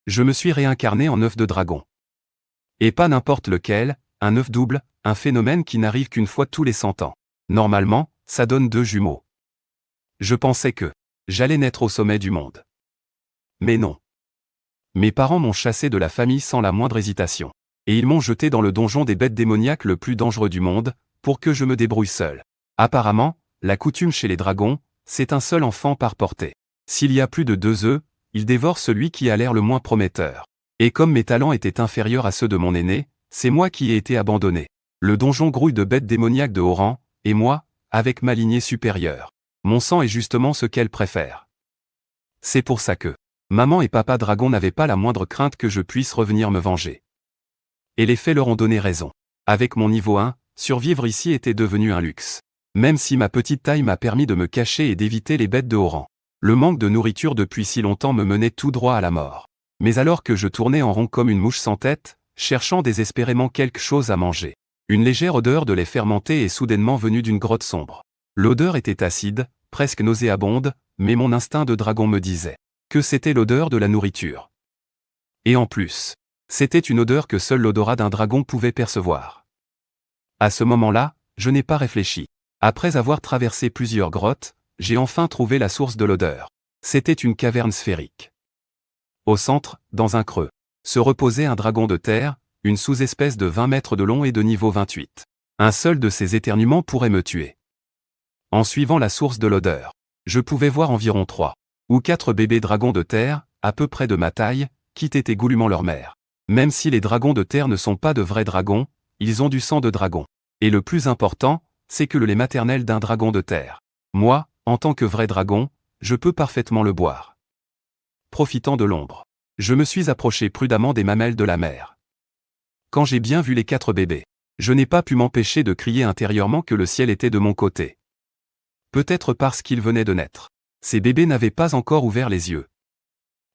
Je me suis réincarné en œuf de dragon. Et pas n'importe lequel, un œuf double, un phénomène qui n'arrive qu'une fois tous les 100 ans. Normalement, ça donne 2 jumeaux. Je pensais que j'allais naître au sommet du monde. Mais non. Mes parents m'ont chassé de la famille sans la moindre hésitation. Et ils m'ont jeté dans le donjon des bêtes démoniaques le plus dangereux du monde, pour que je me débrouille seul. Apparemment, la coutume chez les dragons, c'est un seul enfant par portée. S'il y a plus de 2 œufs, ils dévorent celui qui a l'air le moins prometteur. Et comme mes talents étaient inférieurs à ceux de mon aîné, c'est moi qui ai été abandonné. Le donjon grouille de bêtes démoniaques de haut rang, et moi, avec ma lignée supérieure. Mon sang est justement ce qu'elle préfère. C'est pour ça que maman et papa dragon n'avaient pas la moindre crainte que je puisse revenir me venger. Et les faits leur ont donné raison. Avec mon niveau 1, survivre ici était devenu un luxe. Même si ma petite taille m'a permis de me cacher et d'éviter les bêtes de haut rang. Le manque de nourriture depuis si longtemps me menait tout droit à la mort. Mais alors que je tournais en rond comme une mouche sans tête, cherchant désespérément quelque chose à manger, une légère odeur de lait fermenté est soudainement venue d'une grotte sombre. L'odeur était acide, presque nauséabonde, mais mon instinct de dragon me disait que c'était l'odeur de la nourriture. Et en plus, c'était une odeur que seul l'odorat d'un dragon pouvait percevoir. À ce moment-là, je n'ai pas réfléchi. Après avoir traversé plusieurs grottes, j'ai enfin trouvé la source de l'odeur. C'était une caverne sphérique. Au centre, dans un creux, se reposait un dragon de terre, une sous-espèce de 20 mètres de long et de niveau 28. Un seul de ses éternuements pourrait me tuer. En suivant la source de l'odeur, je pouvais voir environ 3 ou 4 bébés dragons de terre, à peu près de ma taille, qui tétaient goulûment leur mère. Même si les dragons de terre ne sont pas de vrais dragons, ils ont du sang de dragon. Et le plus important, c'est que le lait maternel d'un dragon de terre. Moi, en tant que vrai dragon, je peux parfaitement le boire. Profitant de l'ombre, je me suis approché prudemment des mamelles de la mère. Quand j'ai bien vu les 4 bébés, je n'ai pas pu m'empêcher de crier intérieurement que le ciel était de mon côté. Peut-être parce qu'ils venaient de naître. Ces bébés n'avaient pas encore ouvert les yeux.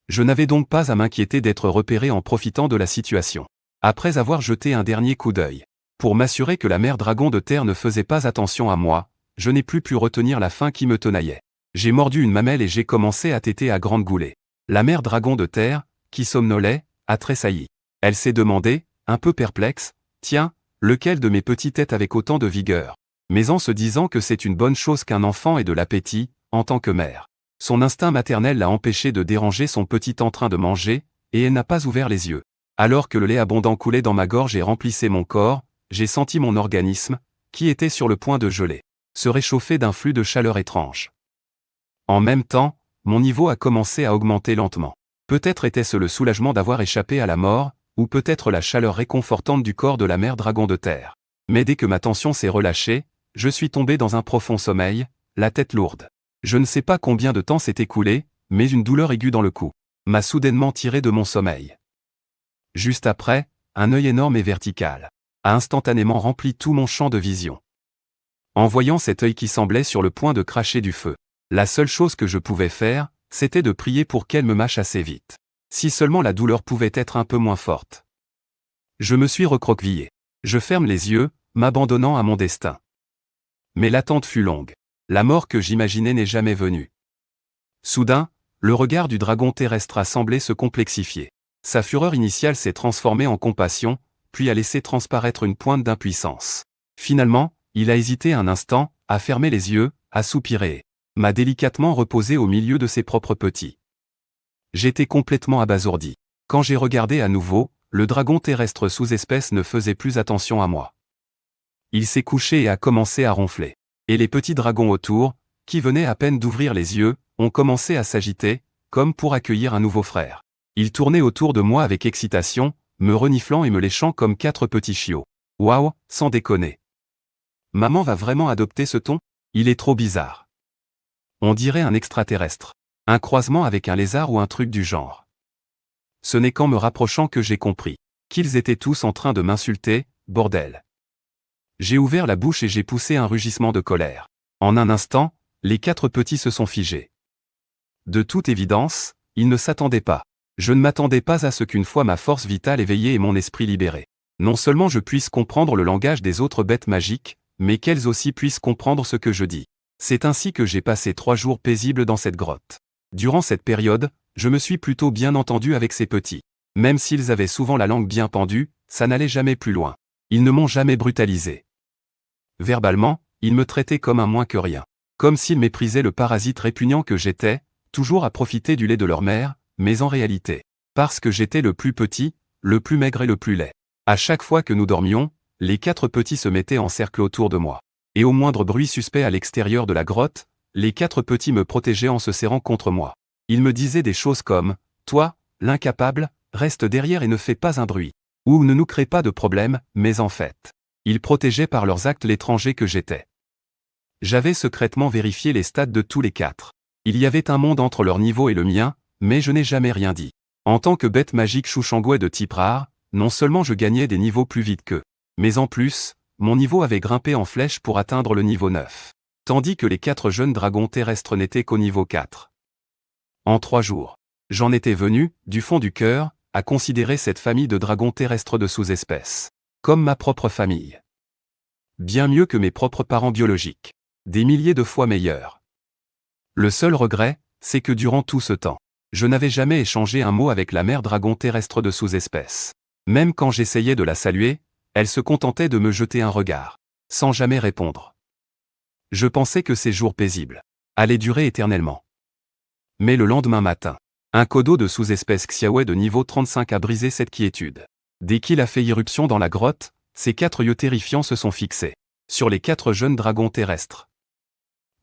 Je n'avais donc pas à m'inquiéter d'être repéré en profitant de la situation. Après avoir jeté un dernier coup d'œil, pour m'assurer que la mère dragon de terre ne faisait pas attention à moi, je n'ai plus pu retenir la faim qui me tenaillait. J'ai mordu une mamelle et j'ai commencé à téter à grande goulée. La mère dragon de terre, qui somnolait, a tressailli. Elle s'est demandé, un peu perplexe, « Tiens, lequel de mes petits têtes avec autant de vigueur ?» Mais en se disant que c'est une bonne chose qu'un enfant ait de l'appétit, en tant que mère. Son instinct maternel l'a empêché de déranger son petit en train de manger, et elle n'a pas ouvert les yeux. Alors que le lait abondant coulait dans ma gorge et remplissait mon corps, j'ai senti mon organisme, qui était sur le point de geler, se réchauffer d'un flux de chaleur étrange. En même temps, mon niveau a commencé à augmenter lentement. Peut-être était-ce le soulagement d'avoir échappé à la mort, ou peut-être la chaleur réconfortante du corps de la mère dragon de terre. Mais dès que ma tension s'est relâchée, je suis tombé dans un profond sommeil, la tête lourde. Je ne sais pas combien de temps s'est écoulé, mais une douleur aiguë dans le cou m'a soudainement tiré de mon sommeil. Juste après, un œil énorme et vertical a instantanément rempli tout mon champ de vision. En voyant cet œil qui semblait sur le point de cracher du feu, la seule chose que je pouvais faire, c'était de prier pour qu'elle me mâche assez vite. Si seulement la douleur pouvait être un peu moins forte. Je me suis recroquevillé. Je ferme les yeux, m'abandonnant à mon destin. Mais l'attente fut longue. La mort que j'imaginais n'est jamais venue. Soudain, le regard du dragon terrestre a semblé se complexifier. Sa fureur initiale s'est transformée en compassion, puis a laissé transparaître une pointe d'impuissance. Finalement, il a hésité un instant, a fermé les yeux, a soupiré, m'a délicatement reposé au milieu de ses propres petits. J'étais complètement abasourdi. Quand j'ai regardé à nouveau, le dragon terrestre sous-espèce ne faisait plus attention à moi. Il s'est couché et a commencé à ronfler. Et les petits dragons autour, qui venaient à peine d'ouvrir les yeux, ont commencé à s'agiter, comme pour accueillir un nouveau frère. Ils tournaient autour de moi avec excitation, me reniflant et me léchant comme 4 petits chiots. Waouh, sans déconner. Maman va vraiment adopter ce ton? Il est trop bizarre. On dirait un extraterrestre. Un croisement avec un lézard ou un truc du genre. Ce n'est qu'en me rapprochant que j'ai compris qu'ils étaient tous en train de m'insulter, bordel. J'ai ouvert la bouche et j'ai poussé un rugissement de colère. En un instant, les 4 petits se sont figés. De toute évidence, ils ne s'attendaient pas. Je ne m'attendais pas à ce qu'une fois ma force vitale éveillée et mon esprit libéré, non seulement je puisse comprendre le langage des autres bêtes magiques, mais qu'elles aussi puissent comprendre ce que je dis. C'est ainsi que j'ai passé 3 jours paisibles dans cette grotte. Durant cette période, je me suis plutôt bien entendu avec ces petits. Même s'ils avaient souvent la langue bien pendue, ça n'allait jamais plus loin. Ils ne m'ont jamais brutalisé. Verbalement, ils me traitaient comme un moins que rien. Comme s'ils méprisaient le parasite répugnant que j'étais, toujours à profiter du lait de leur mère, mais en réalité, parce que j'étais le plus petit, le plus maigre et le plus laid. À chaque fois que nous dormions, les 4 petits se mettaient en cercle autour de moi. Et au moindre bruit suspect à l'extérieur de la grotte, les 4 petits me protégeaient en se serrant contre moi. Ils me disaient des choses comme « Toi, l'incapable, reste derrière et ne fais pas un bruit » ou « Ne nous crée pas de problème », mais en fait, ils protégeaient par leurs actes l'étranger que j'étais. J'avais secrètement vérifié les stats de tous les 4. Il y avait un monde entre leur niveau et le mien, mais je n'ai jamais rien dit. En tant que bête magique chouchangouais de type rare, non seulement je gagnais des niveaux plus vite qu'eux, mais en plus, mon niveau avait grimpé en flèche pour atteindre le niveau 9. Tandis que les 4 jeunes dragons terrestres n'étaient qu'au niveau 4. En 3 jours, j'en étais venu, du fond du cœur, à considérer cette famille de dragons terrestres de sous-espèces comme ma propre famille. Bien mieux que mes propres parents biologiques. Des milliers de fois meilleurs. Le seul regret, c'est que durant tout ce temps, je n'avais jamais échangé un mot avec la mère dragon terrestre de sous-espèce. Même quand j'essayais de la saluer, elle se contentait de me jeter un regard, sans jamais répondre. Je pensais que ces jours paisibles allaient durer éternellement. Mais le lendemain matin, un kodo de sous-espèce Xiaowei de niveau 35 a brisé cette quiétude. Dès qu'il a fait irruption dans la grotte, ces 4 yeux terrifiants se sont fixés sur les 4 jeunes dragons terrestres.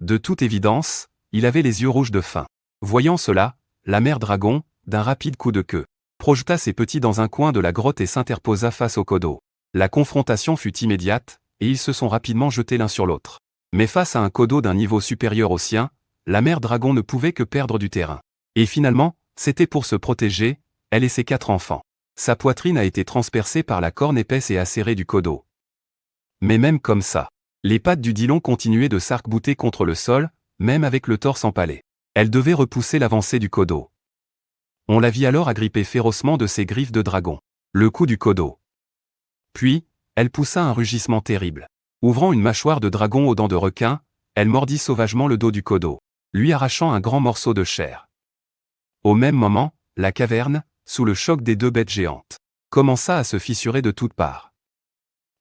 De toute évidence, il avait les yeux rouges de faim. Voyant cela, la mère dragon, d'un rapide coup de queue, projeta ses petits dans un coin de la grotte et s'interposa face au kodo. La confrontation fut immédiate, et ils se sont rapidement jetés l'un sur l'autre. Mais face à un kodo d'un niveau supérieur au sien, la mère dragon ne pouvait que perdre du terrain. Et finalement, c'était pour se protéger, elle et ses 4 enfants. Sa poitrine a été transpercée par la corne épaisse et acérée du kodo. Mais même comme ça, les pattes du Dillon continuaient de s'arc-bouter contre le sol, même avec le torse empalé. Elle devait repousser l'avancée du kodo. On la vit alors agripper férocement de ses griffes de dragon. Le cou du kodo. Puis, elle poussa un rugissement terrible. Ouvrant une mâchoire de dragon aux dents de requin, elle mordit sauvagement le dos du kodo, lui arrachant un grand morceau de chair. Au même moment, la caverne, sous le choc des 2 bêtes géantes, commença à se fissurer de toutes parts.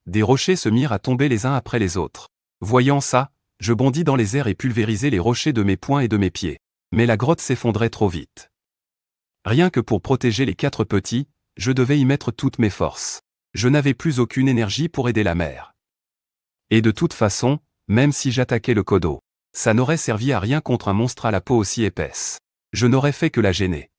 Des rochers se mirent à tomber les uns après les autres. Voyant ça, je bondis dans les airs et pulvérisai les rochers de mes poings et de mes pieds. Mais la grotte s'effondrait trop vite. Rien que pour protéger les 4 petits, je devais y mettre toutes mes forces. Je n'avais plus aucune énergie pour aider la mère. Et de toute façon, même si j'attaquais le kodo, ça n'aurait servi à rien contre un monstre à la peau aussi épaisse. Je n'aurais fait que la gêner.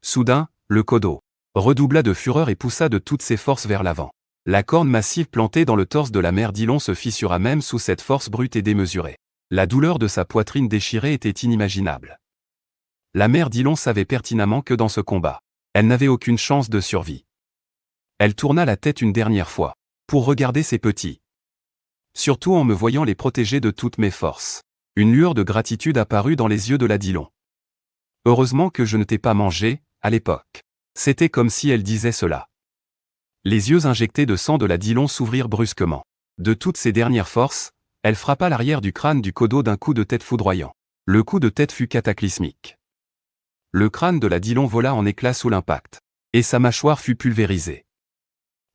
Soudain, le kodo redoubla de fureur et poussa de toutes ses forces vers l'avant. La corne massive plantée dans le torse de la mère Dillon se fissura même sous cette force brute et démesurée. La douleur de sa poitrine déchirée était inimaginable. La mère Dillon savait pertinemment que dans ce combat, elle n'avait aucune chance de survie. Elle tourna la tête une dernière fois, pour regarder ses petits. Surtout en me voyant les protéger de toutes mes forces. Une lueur de gratitude apparut dans les yeux de la Dillon. Heureusement que je ne t'ai pas mangé, à l'époque. C'était comme si elle disait cela. Les yeux injectés de sang de la Dillon s'ouvrirent brusquement. De toutes ses dernières forces, elle frappa l'arrière du crâne du kodo d'un coup de tête foudroyant. Le coup de tête fut cataclysmique. Le crâne de la Dillon vola en éclats sous l'impact, et sa mâchoire fut pulvérisée.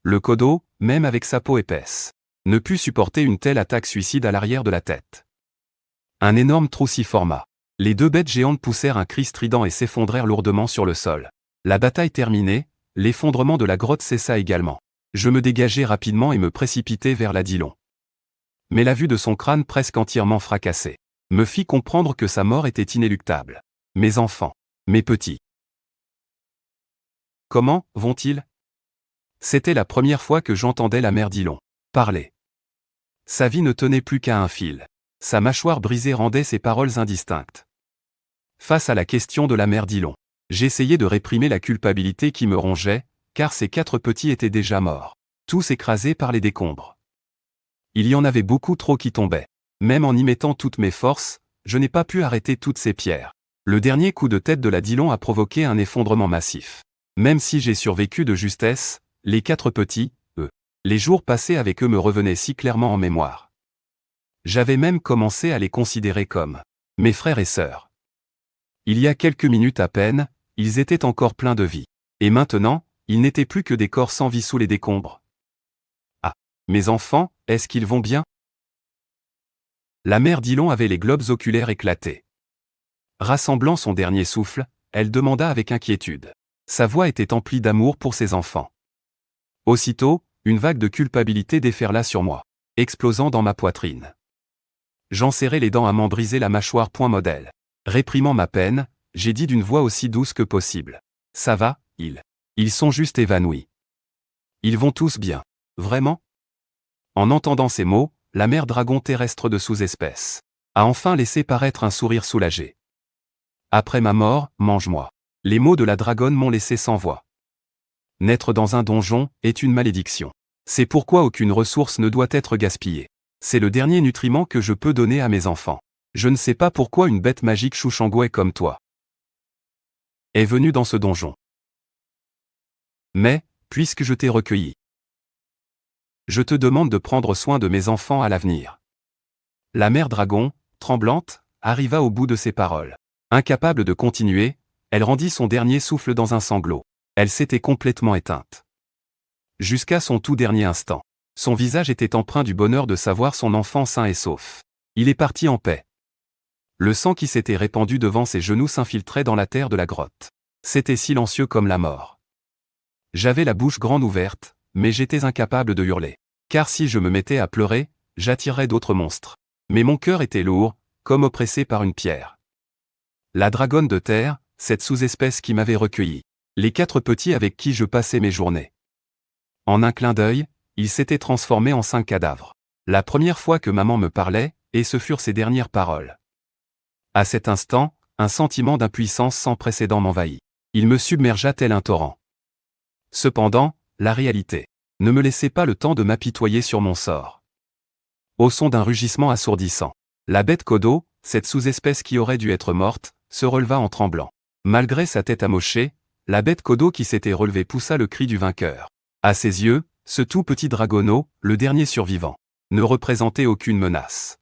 Le kodo, même avec sa peau épaisse, ne put supporter une telle attaque suicide à l'arrière de la tête. Un énorme trou s'y forma. Les 2 bêtes géantes poussèrent un cri strident et s'effondrèrent lourdement sur le sol. La bataille terminée, l'effondrement de la grotte cessa également. Je me dégageai rapidement et me précipitai vers la Dillon. Mais la vue de son crâne presque entièrement fracassé me fit comprendre que sa mort était inéluctable. Mes enfants, mes petits. Comment vont-ils? C'était la première fois que j'entendais la mère Dillon parler. Sa vie ne tenait plus qu'à un fil. Sa mâchoire brisée rendait ses paroles indistinctes. Face à la question de la mère Dillon, j'essayais de réprimer la culpabilité qui me rongeait, car ces 4 petits étaient déjà morts, tous écrasés par les décombres. Il y en avait beaucoup trop qui tombaient. Même en y mettant toutes mes forces, je n'ai pas pu arrêter toutes ces pierres. Le dernier coup de tête de la Dillon a provoqué un effondrement massif. Même si j'ai survécu de justesse, les 4 petits, eux, les jours passés avec eux me revenaient si clairement en mémoire. J'avais même commencé à les considérer comme mes frères et sœurs. Il y a quelques minutes à peine, ils étaient encore pleins de vie. Et maintenant, ils n'étaient plus que des corps sans vie sous les décombres. Ah, mes enfants, est-ce qu'ils vont bien? La mère Dillon avait les globes oculaires éclatés. Rassemblant son dernier souffle, elle demanda avec inquiétude. Sa voix était emplie d'amour pour ses enfants. Aussitôt, une vague de culpabilité déferla sur moi, explosant dans ma poitrine. J'en serrai les dents à m'en briser la mâchoire. Modèle. Réprimant ma peine, j'ai dit d'une voix aussi douce que possible. Ça va, ils sont juste évanouis. Ils vont tous bien. Vraiment? En entendant ces mots, la mère dragon terrestre de sous-espèce a enfin laissé paraître un sourire soulagé. Après ma mort, mange-moi. Les mots de la dragonne m'ont laissé sans voix. Naître dans un donjon est une malédiction. C'est pourquoi aucune ressource ne doit être gaspillée. C'est le dernier nutriment que je peux donner à mes enfants. Je ne sais pas pourquoi une bête magique chouchangouet comme toi est venue dans ce donjon. Mais, puisque je t'ai recueilli, je te demande de prendre soin de mes enfants à l'avenir. La mère dragon, tremblante, arriva au bout de ses paroles. Incapable de continuer, elle rendit son dernier souffle dans un sanglot. Elle s'était complètement éteinte. Jusqu'à son tout dernier instant. Son visage était empreint du bonheur de savoir son enfant sain et sauf. Il est parti en paix. Le sang qui s'était répandu devant ses genoux s'infiltrait dans la terre de la grotte. C'était silencieux comme la mort. J'avais la bouche grande ouverte, mais j'étais incapable de hurler. Car si je me mettais à pleurer, j'attirerais d'autres monstres. Mais mon cœur était lourd, comme oppressé par une pierre. La dragonne de terre, cette sous-espèce qui m'avait recueilli. Les 4 petits avec qui je passais mes journées. En un clin d'œil, ils s'étaient transformés en 5 cadavres. La première fois que maman me parlait, et ce furent ses dernières paroles. À cet instant, un sentiment d'impuissance sans précédent m'envahit. Il me submergea tel un torrent. Cependant, la réalité ne me laissait pas le temps de m'apitoyer sur mon sort. Au son d'un rugissement assourdissant, la bête Kodo, cette sous-espèce qui aurait dû être morte, se releva en tremblant. Malgré sa tête amochée, la bête Kodo qui s'était relevée poussa le cri du vainqueur. À ses yeux, ce tout petit dragonneau, le dernier survivant, ne représentait aucune menace.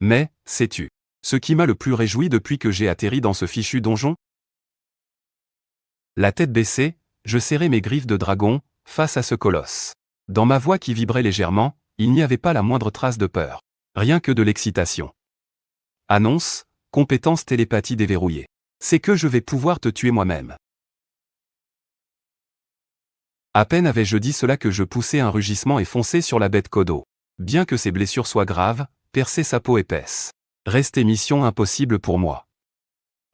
Mais, sais-tu, ce qui m'a le plus réjoui depuis que j'ai atterri dans ce fichu donjon? La tête baissée, je serrai mes griffes de dragon, face à ce colosse. Dans ma voix qui vibrait légèrement, il n'y avait pas la moindre trace de peur. Rien que de l'excitation. Annonce, compétence télépathie déverrouillée. C'est que je vais pouvoir te tuer moi-même. À peine avais-je dit cela que je poussai un rugissement et fonçai sur la bête Kodo. Bien que ses blessures soient graves, percer sa peau épaisse restait mission impossible pour moi.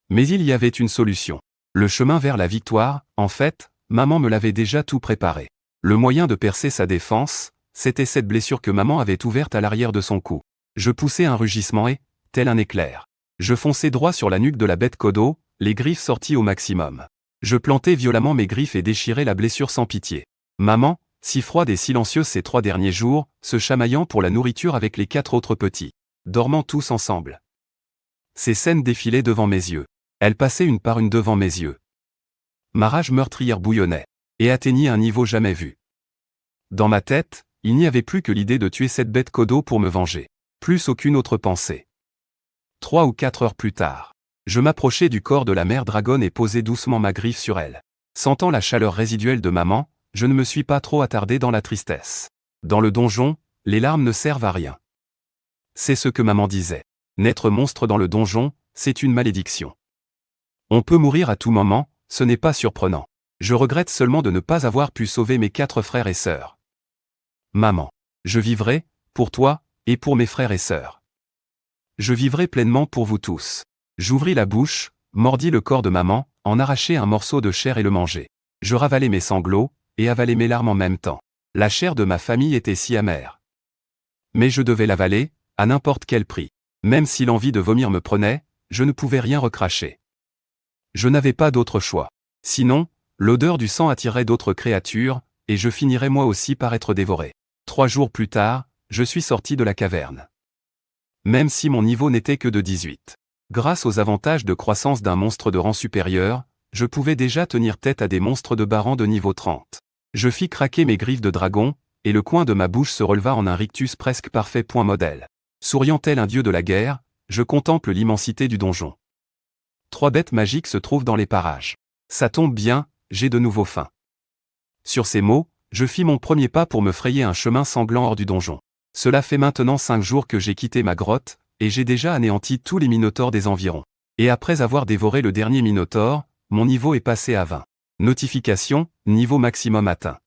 Mais il y avait une solution. Le chemin vers la victoire, en fait, maman me l'avait déjà tout préparé. Le moyen de percer sa défense, c'était cette blessure que maman avait ouverte à l'arrière de son cou. Je poussai un rugissement et, tel un éclair, je fonçai droit sur la nuque de la bête Kodo, les griffes sorties au maximum. Je plantai violemment mes griffes et déchirai la blessure sans pitié. Maman, si froide et silencieuse ces 3 derniers jours, se chamaillant pour la nourriture avec les 4 autres petits, dormant tous ensemble. Ces scènes défilaient devant mes yeux. Elles passaient une par une devant mes yeux. Ma rage meurtrière bouillonnait, et atteignit un niveau jamais vu. Dans ma tête, il n'y avait plus que l'idée de tuer cette bête Kodo pour me venger. Plus aucune autre pensée. 3 ou 4 heures plus tard, je m'approchai du corps de la mère dragonne et posai doucement ma griffe sur elle. Sentant la chaleur résiduelle de maman, je ne me suis pas trop attardé dans la tristesse. Dans le donjon, les larmes ne servent à rien. C'est ce que maman disait. Naître monstre dans le donjon, c'est une malédiction. On peut mourir à tout moment, ce n'est pas surprenant. Je regrette seulement de ne pas avoir pu sauver mes 4 frères et sœurs. Maman, je vivrai, pour toi, et pour mes frères et sœurs. Je vivrai pleinement pour vous tous. J'ouvris la bouche, mordis le corps de maman, en arrachai un morceau de chair et le mangeai. Je ravalai mes sanglots, et avalai mes larmes en même temps. La chair de ma famille était si amère. Mais je devais l'avaler, à n'importe quel prix. Même si l'envie de vomir me prenait, je ne pouvais rien recracher. Je n'avais pas d'autre choix. Sinon, l'odeur du sang attirerait d'autres créatures, et je finirais moi aussi par être dévoré. 3 jours plus tard, je suis sorti de la caverne. Même si mon niveau n'était que de 18. Grâce aux avantages de croissance d'un monstre de rang supérieur, je pouvais déjà tenir tête à des monstres de bas rang de niveau 30. Je fis craquer mes griffes de dragon, et le coin de ma bouche se releva en un rictus presque parfait. Modèle. Souriant tel un dieu de la guerre, je contemple l'immensité du donjon. 3 bêtes magiques se trouvent dans les parages. Ça tombe bien, j'ai de nouveau faim. Sur ces mots, je fis mon premier pas pour me frayer un chemin sanglant hors du donjon. Cela fait maintenant 5 jours que j'ai quitté ma grotte, et j'ai déjà anéanti tous les minotaures des environs. Et après avoir dévoré le dernier minotaure, mon niveau est passé à 20. Notification, niveau maximum atteint.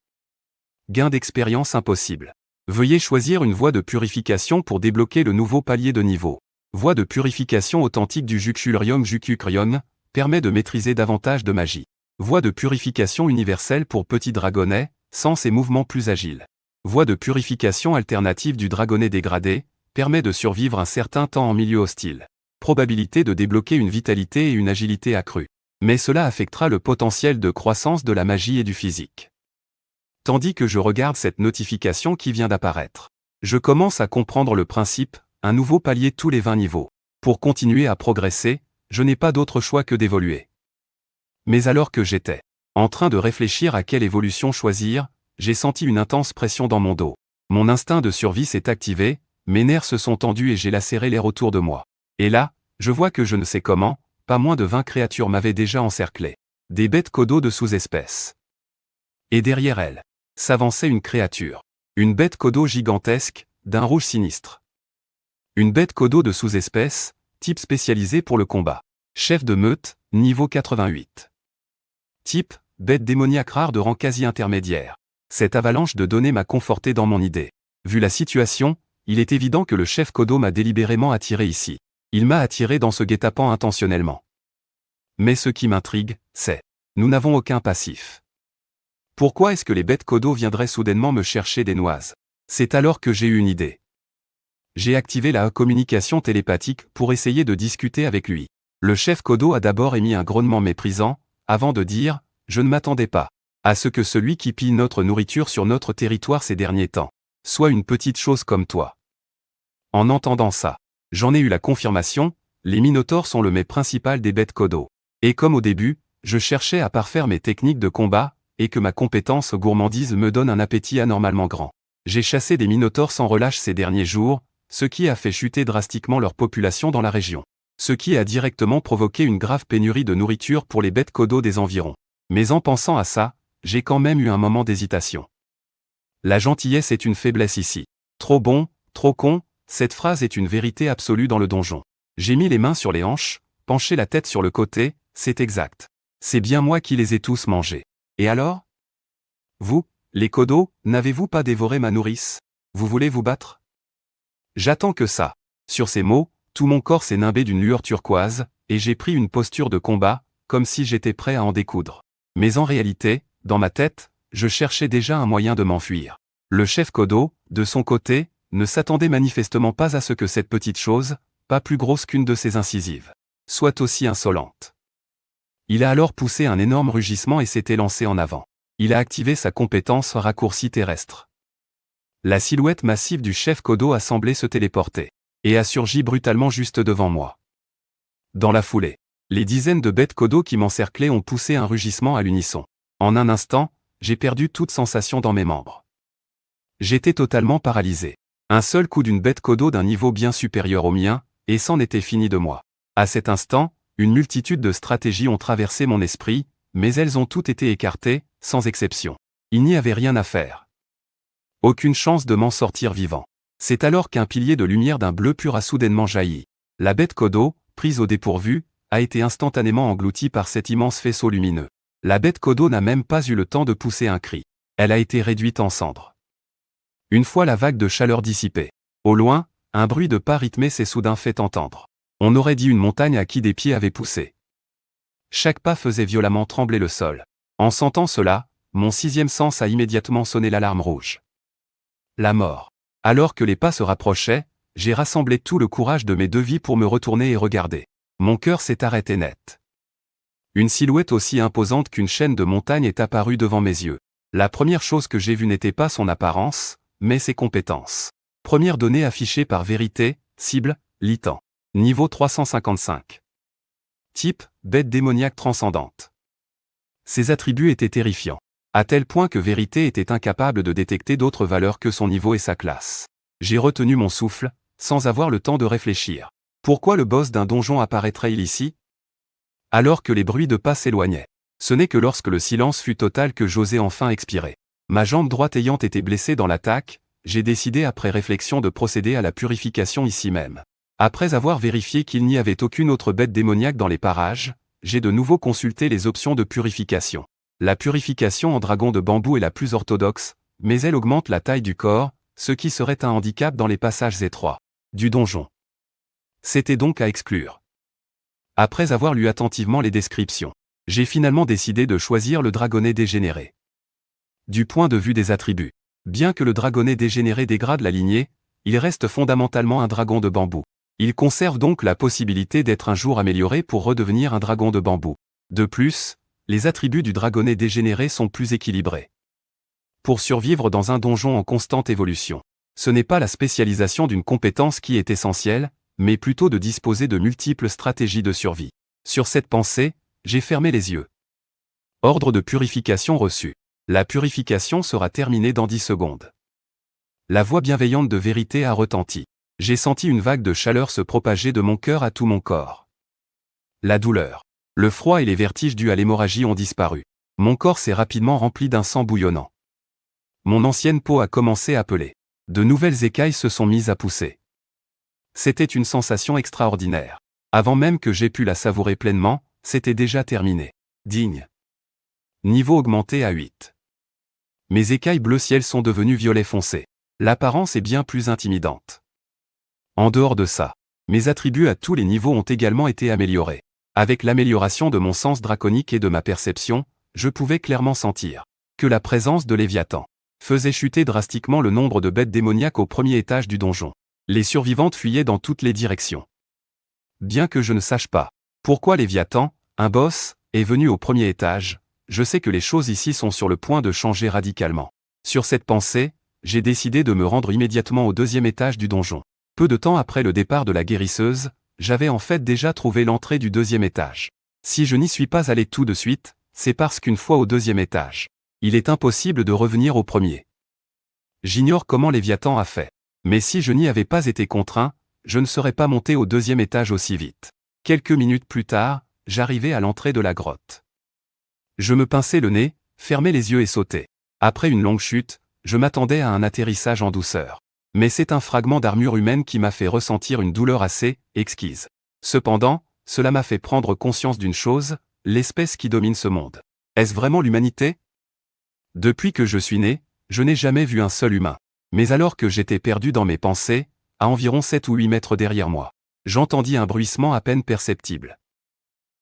Gain d'expérience impossible. Veuillez choisir une voie de purification pour débloquer le nouveau palier de niveau. Voie de purification authentique du Juculrium Jucucrion, permet de maîtriser davantage de magie. Voie de purification universelle pour petit dragonnet, sens et mouvements plus agiles. Voie de purification alternative du dragonnet dégradé, permet de survivre un certain temps en milieu hostile. Probabilité de débloquer une vitalité et une agilité accrues. Mais cela affectera le potentiel de croissance de la magie et du physique. Tandis que je regarde cette notification qui vient d'apparaître. Je commence à comprendre le principe, un nouveau palier tous les 20 niveaux. Pour continuer à progresser, je n'ai pas d'autre choix que d'évoluer. Mais alors que j'étais en train de réfléchir à quelle évolution choisir, j'ai senti une intense pression dans mon dos. Mon instinct de survie s'est activé, mes nerfs se sont tendus et j'ai lacéré l'air autour de moi. Et là, je vois que je ne sais comment, pas moins de 20 créatures m'avaient déjà encerclé. Des bêtes kodo de sous-espèces. Et derrière elles, s'avançait une créature. Une bête kodo gigantesque, d'un rouge sinistre. Une bête kodo de sous-espèce, type spécialisé pour le combat. Chef de meute, niveau 88. Type, bête démoniaque rare de rang quasi intermédiaire. Cette avalanche de données m'a conforté dans mon idée. Vu la situation, il est évident que le chef kodo m'a délibérément attiré ici. Il m'a attiré dans ce guet-apens intentionnellement. Mais ce qui m'intrigue, c'est, nous n'avons aucun passif. Pourquoi est-ce que les bêtes kodo viendraient soudainement me chercher des noises? C'est alors que j'ai eu une idée. J'ai activé la communication télépathique pour essayer de discuter avec lui. Le chef kodo a d'abord émis un grognement méprisant, avant de dire « Je ne m'attendais pas à ce que celui qui pille notre nourriture sur notre territoire ces derniers temps soit une petite chose comme toi. » En entendant ça, j'en ai eu la confirmation, les minotaures sont le mets principal des bêtes kodo. Et comme au début, je cherchais à parfaire mes techniques de combat, et que ma compétence gourmandise me donne un appétit anormalement grand. J'ai chassé des minotaures sans relâche ces derniers jours, ce qui a fait chuter drastiquement leur population dans la région. Ce qui a directement provoqué une grave pénurie de nourriture pour les bêtes kodo des environs. Mais en pensant à ça, j'ai quand même eu un moment d'hésitation. La gentillesse est une faiblesse ici. Trop bon, trop con, cette phrase est une vérité absolue dans le donjon. J'ai mis les mains sur les hanches, penché la tête sur le côté, c'est exact. C'est bien moi qui les ai tous mangés. Et alors? Vous, les kodo, n'avez-vous pas dévoré ma nourrice? Vous voulez vous battre? J'attends que ça. Sur ces mots, tout mon corps s'est nimbé d'une lueur turquoise, et j'ai pris une posture de combat, comme si j'étais prêt à en découdre. Mais en réalité, dans ma tête, je cherchais déjà un moyen de m'enfuir. Le chef kodo, de son côté, ne s'attendait manifestement pas à ce que cette petite chose, pas plus grosse qu'une de ses incisives, soit aussi insolente. Il a alors poussé un énorme rugissement et s'était lancé en avant. Il a activé sa compétence raccourci terrestre. La silhouette massive du chef kodo a semblé se téléporter, et a surgi brutalement juste devant moi. Dans la foulée, les dizaines de bêtes kodo qui m'encerclaient ont poussé un rugissement à l'unisson. En un instant, j'ai perdu toute sensation dans mes membres. J'étais totalement paralysé. Un seul coup d'une bête kodo d'un niveau bien supérieur au mien, et c'en était fini de moi. À cet instant, une multitude de stratégies ont traversé mon esprit, mais elles ont toutes été écartées, sans exception. Il n'y avait rien à faire. Aucune chance de m'en sortir vivant. C'est alors qu'un pilier de lumière d'un bleu pur a soudainement jailli. La bête kodo, prise au dépourvu, a été instantanément engloutie par cet immense faisceau lumineux. La bête kodo n'a même pas eu le temps de pousser un cri. Elle a été réduite en cendres. Une fois la vague de chaleur dissipée, au loin, un bruit de pas rythmé s'est soudain fait entendre. On aurait dit une montagne à qui des pieds avaient poussé. Chaque pas faisait violemment trembler le sol. En sentant cela, mon sixième sens a immédiatement sonné l'alarme rouge. La mort. Alors que les pas se rapprochaient, j'ai rassemblé tout le courage de mes deux vies pour me retourner et regarder. Mon cœur s'est arrêté net. Une silhouette aussi imposante qu'une chaîne de montagnes est apparue devant mes yeux. La première chose que j'ai vue n'était pas son apparence, mais ses compétences. Première donnée affichée par vérité, cible, Litan. Niveau 355. Type, bête démoniaque transcendante. Ses attributs étaient terrifiants. À tel point que Vérité était incapable de détecter d'autres valeurs que son niveau et sa classe. J'ai retenu mon souffle, sans avoir le temps de réfléchir. Pourquoi le boss d'un donjon apparaîtrait-il ici? alors que les bruits de pas s'éloignaient. Ce n'est que lorsque le silence fut total que j'osai enfin expirer. Ma jambe droite ayant été blessée dans l'attaque, j'ai décidé après réflexion de procéder à la purification ici même. Après avoir vérifié qu'il n'y avait aucune autre bête démoniaque dans les parages, j'ai de nouveau consulté les options de purification. La purification en dragon de bambou est la plus orthodoxe, mais elle augmente la taille du corps, ce qui serait un handicap dans les passages étroits du donjon. C'était donc à exclure. Après avoir lu attentivement les descriptions, j'ai finalement décidé de choisir le dragonnet dégénéré. Du point de vue des attributs, bien que le dragonnet dégénéré dégrade la lignée, il reste fondamentalement un dragon de bambou. Il conserve donc la possibilité d'être un jour amélioré pour redevenir un dragon de bambou. De plus, les attributs du dragonnet dégénéré sont plus équilibrés. Pour survivre dans un donjon en constante évolution, ce n'est pas la spécialisation d'une compétence qui est essentielle, mais plutôt de disposer de multiples stratégies de survie. Sur cette pensée, j'ai fermé les yeux. Ordre de purification reçu. La purification sera terminée dans 10 secondes. La voix bienveillante de vérité a retenti. J'ai senti une vague de chaleur se propager de mon cœur à tout mon corps. La douleur, le froid et les vertiges dus à l'hémorragie ont disparu. Mon corps s'est rapidement rempli d'un sang bouillonnant. Mon ancienne peau a commencé à peler. De nouvelles écailles se sont mises à pousser. C'était une sensation extraordinaire. Avant même que j'aie pu la savourer pleinement, c'était déjà terminé. Digne. Niveau augmenté à 8. Mes écailles bleu ciel sont devenues violet foncé. L'apparence est bien plus intimidante. En dehors de ça, mes attributs à tous les niveaux ont également été améliorés. Avec l'amélioration de mon sens draconique et de ma perception, je pouvais clairement sentir que la présence de Léviathan faisait chuter drastiquement le nombre de bêtes démoniaques au premier étage du donjon. Les survivantes fuyaient dans toutes les directions. Bien que je ne sache pas pourquoi Léviathan, un boss, est venu au premier étage, je sais que les choses ici sont sur le point de changer radicalement. Sur cette pensée, j'ai décidé de me rendre immédiatement au deuxième étage du donjon. Peu de temps après le départ de la guérisseuse, j'avais en fait déjà trouvé l'entrée du deuxième étage. Si je n'y suis pas allé tout de suite, c'est parce qu'une fois au deuxième étage, il est impossible de revenir au premier. J'ignore comment Léviathan a fait. Mais si je n'y avais pas été contraint, je ne serais pas monté au deuxième étage aussi vite. Quelques minutes plus tard, j'arrivais à l'entrée de la grotte. Je me pinçais le nez, fermais les yeux et sautais. Après une longue chute, je m'attendais à un atterrissage en douceur. Mais c'est un fragment d'armure humaine qui m'a fait ressentir une douleur assez exquise. Cependant, cela m'a fait prendre conscience d'une chose, l'espèce qui domine ce monde. Est-ce vraiment l'humanité ? Depuis que je suis né, je n'ai jamais vu un seul humain. Mais alors que j'étais perdu dans mes pensées, à environ 7 ou 8 mètres derrière moi, j'entendis un bruissement à peine perceptible.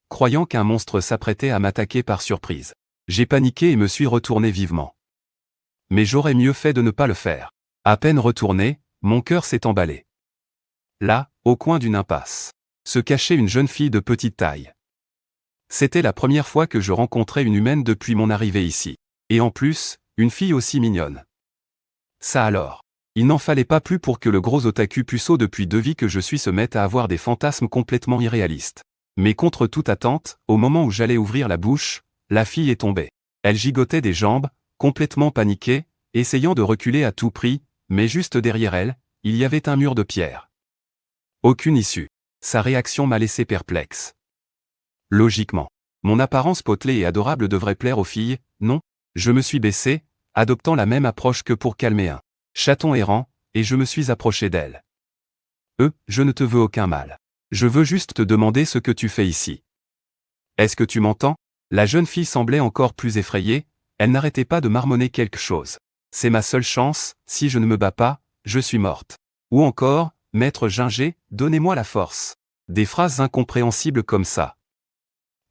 Croyant qu'un monstre s'apprêtait à m'attaquer par surprise, j'ai paniqué et me suis retourné vivement. Mais j'aurais mieux fait de ne pas le faire. À peine retourné, mon cœur s'est emballé. Là, au coin d'une impasse, se cachait une jeune fille de petite taille. C'était la première fois que je rencontrais une humaine depuis mon arrivée ici. Et en plus, une fille aussi mignonne. Ça alors. Il n'en fallait pas plus pour que le gros otaku puceau depuis 2 vies que je suis se mette à avoir des fantasmes complètement irréalistes. Mais contre toute attente, au moment où j'allais ouvrir la bouche, la fille est tombée. Elle gigotait des jambes, complètement paniquée, essayant de reculer à tout prix, mais juste derrière elle, il y avait un mur de pierre. Aucune issue. Sa réaction m'a laissé perplexe. Logiquement, mon apparence potelée et adorable devrait plaire aux filles, non ? Je me suis baissé, adoptant la même approche que pour calmer un chaton errant, et je me suis approché d'elle. Je ne te veux aucun mal. Je veux juste te demander ce que tu fais ici. Est-ce que tu m'entends ? La jeune fille semblait encore plus effrayée, elle n'arrêtait pas de marmonner quelque chose. C'est ma seule chance, si je ne me bats pas, je suis morte. Ou encore, Maître Ginger, donnez-moi la force. Des phrases incompréhensibles comme ça.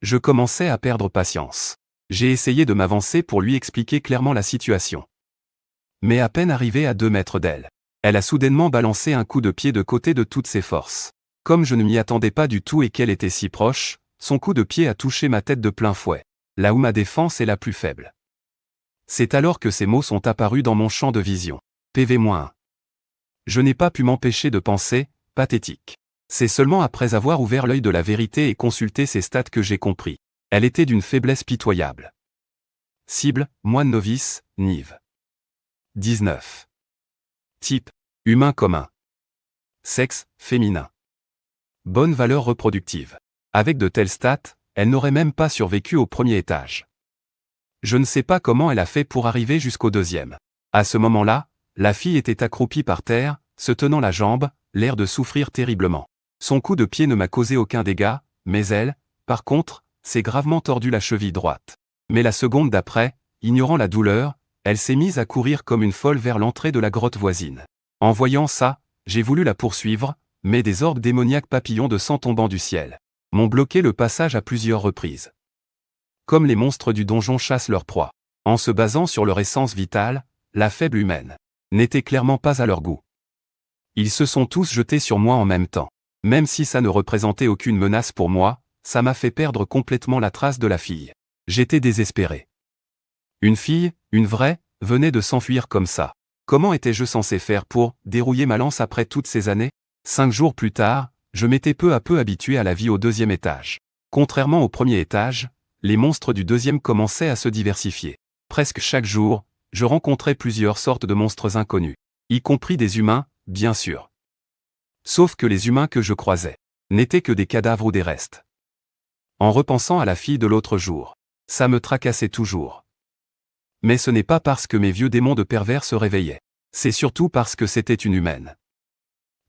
Je commençais à perdre patience. J'ai essayé de m'avancer pour lui expliquer clairement la situation. Mais à peine arrivée à 2 mètres d'elle, elle a soudainement balancé un coup de pied de côté de toutes ses forces. Comme je ne m'y attendais pas du tout et qu'elle était si proche, son coup de pied a touché ma tête de plein fouet, là où ma défense est la plus faible. C'est alors que ces mots sont apparus dans mon champ de vision. PV-1. Je n'ai pas pu m'empêcher de penser, pathétique. C'est seulement après avoir ouvert l'œil de la vérité et consulté ses stats que j'ai compris. Elle était d'une faiblesse pitoyable. Cible, moine novice, Nive. 19. Type, humain commun. Sexe, féminin. Bonne valeur reproductive. Avec de telles stats, elle n'aurait même pas survécu au premier étage. Je ne sais pas comment elle a fait pour arriver jusqu'au deuxième. À ce moment-là, la fille était accroupie par terre, se tenant la jambe, l'air de souffrir terriblement. Son coup de pied ne m'a causé aucun dégât, mais elle, par contre, s'est gravement tordu la cheville droite. Mais la seconde d'après, ignorant la douleur, elle s'est mise à courir comme une folle vers l'entrée de la grotte voisine. En voyant ça, j'ai voulu la poursuivre, mais des orbes démoniaques papillons de sang tombant du ciel m'ont bloqué le passage à plusieurs reprises. Comme les monstres du donjon chassent leur proie, en se basant sur leur essence vitale, la faible humaine n'était clairement pas à leur goût. Ils se sont tous jetés sur moi en même temps. Même si ça ne représentait aucune menace pour moi, ça m'a fait perdre complètement la trace de la fille. J'étais désespéré. Une fille, une vraie, venait de s'enfuir comme ça. Comment étais-je censé faire pour dérouiller ma lance après toutes ces années? 5 jours plus tard, je m'étais peu à peu habitué à la vie au deuxième étage. Contrairement au premier étage, les monstres du deuxième commençaient à se diversifier. Presque chaque jour, je rencontrais plusieurs sortes de monstres inconnus, y compris des humains, bien sûr. Sauf que les humains que je croisais n'étaient que des cadavres ou des restes. En repensant à la fille de l'autre jour, ça me tracassait toujours. Mais ce n'est pas parce que mes vieux démons de pervers se réveillaient. C'est surtout parce que c'était une humaine.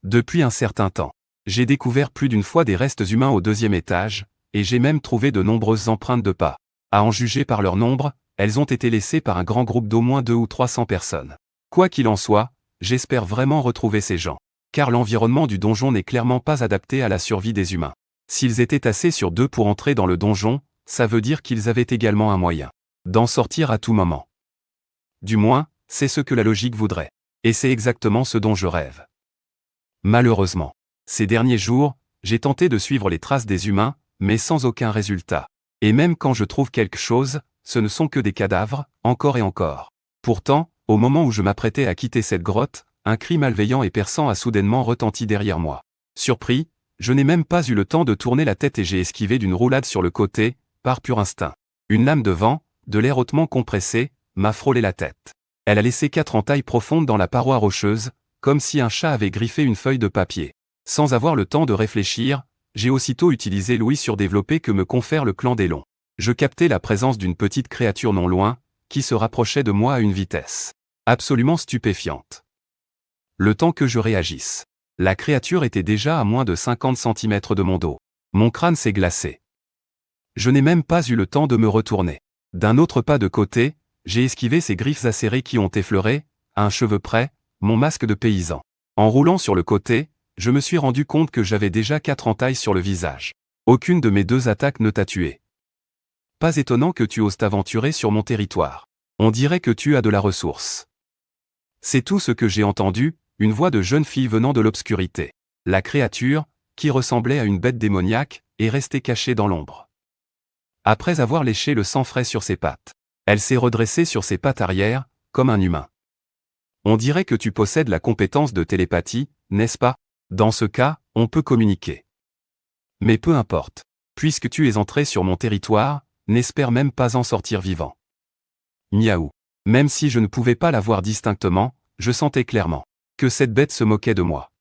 Depuis un certain temps, j'ai découvert plus d'une fois des restes humains au deuxième étage, et j'ai même trouvé de nombreuses empreintes de pas. À en juger par leur nombre, elles ont été laissées par un grand groupe d'au moins 200 ou 300 personnes. Quoi qu'il en soit, j'espère vraiment retrouver ces gens. Car l'environnement du donjon n'est clairement pas adapté à la survie des humains. S'ils étaient assez sur 2 pour entrer dans le donjon, ça veut dire qu'ils avaient également un moyen d'en sortir à tout moment. Du moins, c'est ce que la logique voudrait. Et c'est exactement ce dont je rêve. Malheureusement, ces derniers jours, j'ai tenté de suivre les traces des humains, mais sans aucun résultat. Et même quand je trouve quelque chose, ce ne sont que des cadavres, encore et encore. Pourtant, au moment où je m'apprêtais à quitter cette grotte, un cri malveillant et perçant a soudainement retenti derrière moi. Surpris, je n'ai même pas eu le temps de tourner la tête et j'ai esquivé d'une roulade sur le côté, par pur instinct. Une lame de vent, de l'air hautement compressé, m'a frôlé la tête. Elle a laissé 4 entailles profondes dans la paroi rocheuse, comme si un chat avait griffé une feuille de papier. Sans avoir le temps de réfléchir, j'ai aussitôt utilisé l'ouïe surdéveloppée que me confère le clan des Longs. Je captais la présence d'une petite créature non loin, qui se rapprochait de moi à une vitesse absolument stupéfiante. Le temps que je réagisse, la créature était déjà à moins de 50 cm de mon dos. Mon crâne s'est glacé. Je n'ai même pas eu le temps de me retourner. D'un autre pas de côté, j'ai esquivé ces griffes acérées qui ont effleuré, à un cheveu près, mon masque de paysan. En roulant sur le côté, je me suis rendu compte que j'avais déjà 4 entailles sur le visage. Aucune de mes 2 attaques ne t'a tué. Pas étonnant que tu oses t'aventurer sur mon territoire. On dirait que tu as de la ressource. C'est tout ce que j'ai entendu, une voix de jeune fille venant de l'obscurité. La créature, qui ressemblait à une bête démoniaque, est restée cachée dans l'ombre. Après avoir léché le sang frais sur ses pattes, elle s'est redressée sur ses pattes arrière, comme un humain. On dirait que tu possèdes la compétence de télépathie, n'est-ce pas? Dans ce cas, on peut communiquer. Mais peu importe. Puisque tu es entré sur mon territoire, n'espère même pas en sortir vivant. Miaou. Même si je ne pouvais pas la voir distinctement, je sentais clairement que cette bête se moquait de moi.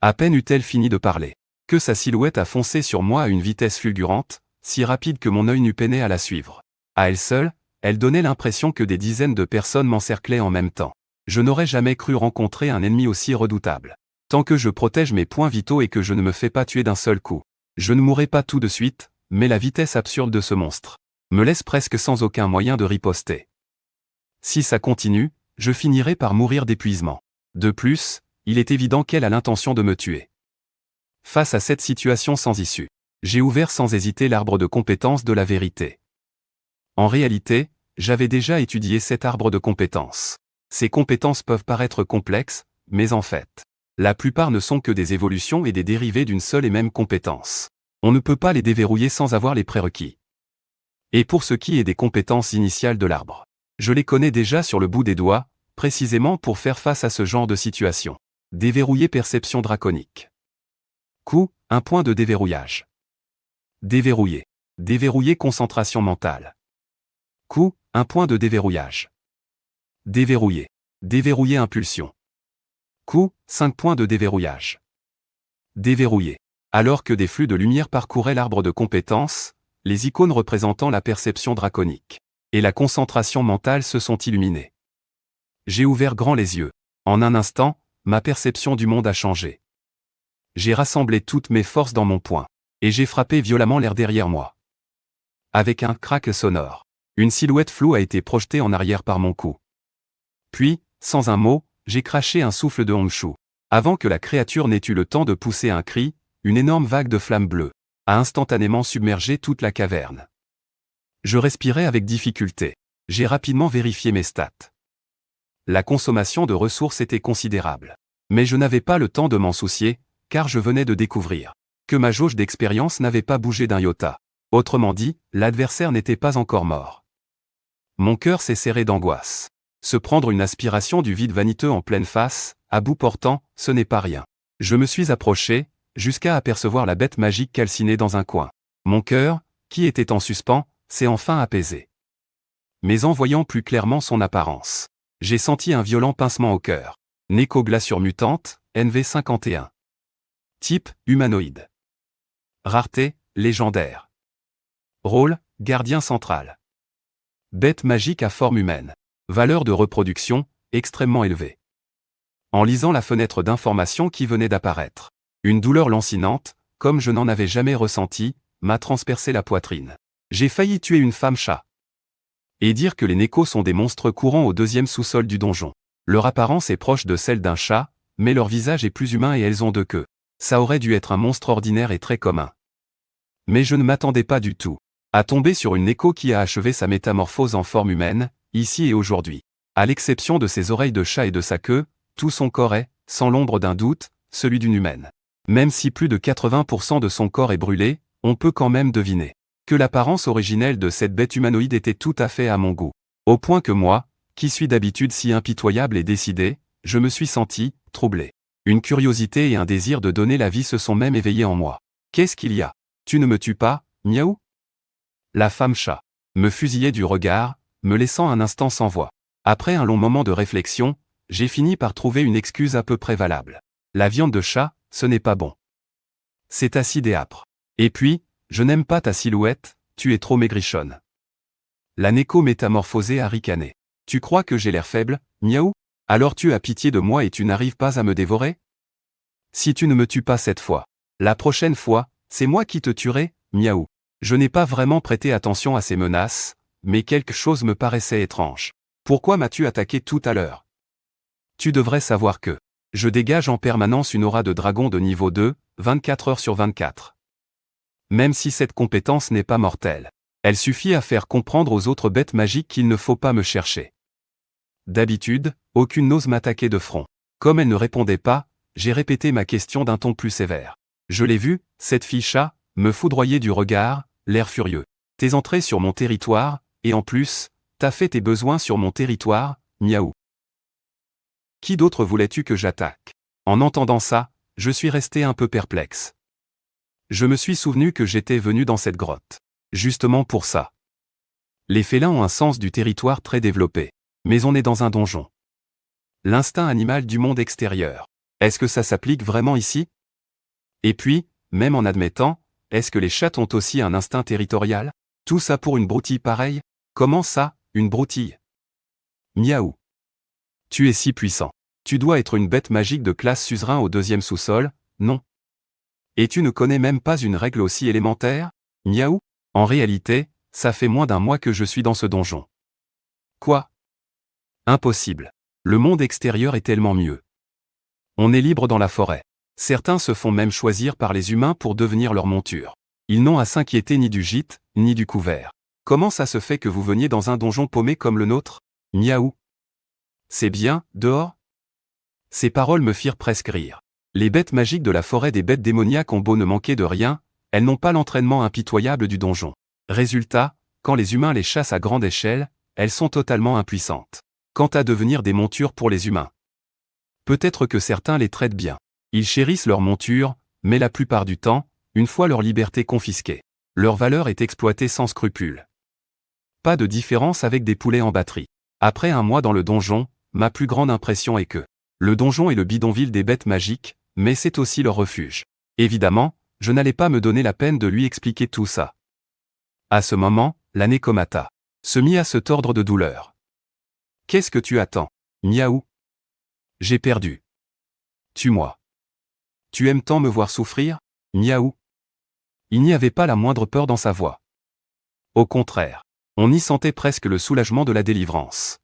À peine eut-elle fini de parler, que sa silhouette a foncé sur moi à une vitesse fulgurante, si rapide que mon œil n'eût peiné à la suivre. À elle seule, elle donnait l'impression que des dizaines de personnes m'encerclaient en même temps. Je n'aurais jamais cru rencontrer un ennemi aussi redoutable. Tant que je protège mes points vitaux et que je ne me fais pas tuer d'un seul coup, je ne mourrai pas tout de suite, mais la vitesse absurde de ce monstre me laisse presque sans aucun moyen de riposter. Si ça continue, je finirai par mourir d'épuisement. De plus, il est évident qu'elle a l'intention de me tuer. Face à cette situation sans issue, j'ai ouvert sans hésiter l'arbre de compétences de la vérité. En réalité, j'avais déjà étudié cet arbre de compétences. Ces compétences peuvent paraître complexes, mais en fait, la plupart ne sont que des évolutions et des dérivés d'une seule et même compétence. On ne peut pas les déverrouiller sans avoir les prérequis. Et pour ce qui est des compétences initiales de l'arbre, je les connais déjà sur le bout des doigts, précisément pour faire face à ce genre de situation. Déverrouiller perception draconique. Coup, un point de déverrouillage. Déverrouiller. Déverrouiller concentration mentale. Coup, un point de déverrouillage. Déverrouiller. Déverrouiller impulsion. Coup, 5 points de déverrouillage. Déverrouiller. Alors que des flux de lumière parcouraient l'arbre de compétences, les icônes représentant la perception draconique et la concentration mentale se sont illuminées. J'ai ouvert grand les yeux. En un instant, ma perception du monde a changé. J'ai rassemblé toutes mes forces dans mon poing, et j'ai frappé violemment l'air derrière moi. Avec un craque sonore, une silhouette floue a été projetée en arrière par mon cou. Puis, sans un mot, j'ai craché un souffle de Hongshu. Avant que la créature n'ait eu le temps de pousser un cri, une énorme vague de flammes bleues a instantanément submergé toute la caverne. Je respirais avec difficulté. J'ai rapidement vérifié mes stats. La consommation de ressources était considérable. Mais je n'avais pas le temps de m'en soucier, car je venais de découvrir que ma jauge d'expérience n'avait pas bougé d'un iota. Autrement dit, l'adversaire n'était pas encore mort. Mon cœur s'est serré d'angoisse. Se prendre une aspiration du vide vaniteux en pleine face, à bout portant, ce n'est pas rien. Je me suis approché, jusqu'à apercevoir la bête magique calcinée dans un coin. Mon cœur, qui était en suspens, s'est enfin apaisé. Mais en voyant plus clairement son apparence, j'ai senti un violent pincement au cœur. Néco-glaçure mutante, NV51. Type, humanoïde. Rareté, légendaire. Rôle, gardien central. Bête magique à forme humaine. Valeur de reproduction, extrêmement élevée. En lisant la fenêtre d'information qui venait d'apparaître, une douleur lancinante, comme je n'en avais jamais ressenti, m'a transpercé la poitrine. J'ai failli tuer une femme-chat. Et dire que les Nécos sont des monstres courants au deuxième sous-sol du donjon. Leur apparence est proche de celle d'un chat, mais leur visage est plus humain et elles ont deux queues. Ça aurait dû être un monstre ordinaire et très commun. Mais je ne m'attendais pas du tout à tomber sur une Néco qui a achevé sa métamorphose en forme humaine, ici et aujourd'hui. À l'exception de ses oreilles de chat et de sa queue, tout son corps est, sans l'ombre d'un doute, celui d'une humaine. Même si plus de 80% de son corps est brûlé, on peut quand même deviner que l'apparence originelle de cette bête humanoïde était tout à fait à mon goût. Au point que moi, qui suis d'habitude si impitoyable et décidé, je me suis senti troublé. Une curiosité et un désir de donner la vie se sont même éveillés en moi. Qu'est-ce qu'il y a? Tu ne me tues pas, miaou? La femme-chat me fusillait du regard, me laissant un instant sans voix. Après un long moment de réflexion, j'ai fini par trouver une excuse à peu près valable. La viande de chat, ce n'est pas bon. C'est acide et âpre. Et puis, je n'aime pas ta silhouette, tu es trop maigrichonne. La Néco métamorphosée a ricané. Tu crois que j'ai l'air faible, miaou? Alors tu as pitié de moi et tu n'arrives pas à me dévorer? Si tu ne me tues pas cette fois, la prochaine fois, c'est moi qui te tuerai, miaou. Je n'ai pas vraiment prêté attention à ces menaces, mais quelque chose me paraissait étrange. Pourquoi m'as-tu attaqué tout à l'heure? Tu devrais savoir que je dégage en permanence une aura de dragon de niveau 2, 24 heures sur 24. Même si cette compétence n'est pas mortelle, elle suffit à faire comprendre aux autres bêtes magiques qu'il ne faut pas me chercher. D'habitude, aucune n'ose m'attaquer de front. Comme elle ne répondait pas, j'ai répété ma question d'un ton plus sévère. Je l'ai vue, cette fille chat, me foudroyer du regard, l'air furieux. T'es entré sur mon territoire, et en plus, t'as fait tes besoins sur mon territoire, miaou. Qui d'autre voulais-tu que j'attaque? En entendant ça, je suis resté un peu perplexe. Je me suis souvenu que j'étais venu dans cette grotte. Justement pour ça. Les félins ont un sens du territoire très développé. Mais on est dans un donjon. L'instinct animal du monde extérieur. Est-ce que ça s'applique vraiment ici? Et puis, même en admettant, est-ce que les chats ont aussi un instinct territorial? Tout ça pour une broutille pareille? Comment ça, une broutille? Miaou. Tu es si puissant. Tu dois être une bête magique de classe suzerain au deuxième sous-sol, non? Et tu ne connais même pas une règle aussi élémentaire? Miaou? En réalité, ça fait moins d'un mois que je suis dans ce donjon. Quoi? Impossible. Le monde extérieur est tellement mieux. On est libre dans la forêt. Certains se font même choisir par les humains pour devenir leur monture. Ils n'ont à s'inquiéter ni du gîte, ni du couvert. Comment ça se fait que vous veniez dans un donjon paumé comme le nôtre? Miaou. C'est bien, dehors? Ces paroles me firent presque rire. Les bêtes magiques de la forêt des bêtes démoniaques ont beau ne manquer de rien, elles n'ont pas l'entraînement impitoyable du donjon. Résultat, quand les humains les chassent à grande échelle, elles sont totalement impuissantes. Quant à devenir des montures pour les humains. Peut-être que certains les traitent bien. Ils chérissent leur monture, mais la plupart du temps, une fois leur liberté confisquée, leur valeur est exploitée sans scrupule. Pas de différence avec des poulets en batterie. Après un mois dans le donjon, ma plus grande impression est que le donjon est le bidonville des bêtes magiques, mais c'est aussi leur refuge. Évidemment, je n'allais pas me donner la peine de lui expliquer tout ça. À ce moment, la Nekomata se mit à se tordre de douleur. Qu'est-ce que tu attends? Miaou. J'ai perdu. Tue-moi. Tu aimes tant me voir souffrir? Miaou. Il n'y avait pas la moindre peur dans sa voix. Au contraire, on y sentait presque le soulagement de la délivrance.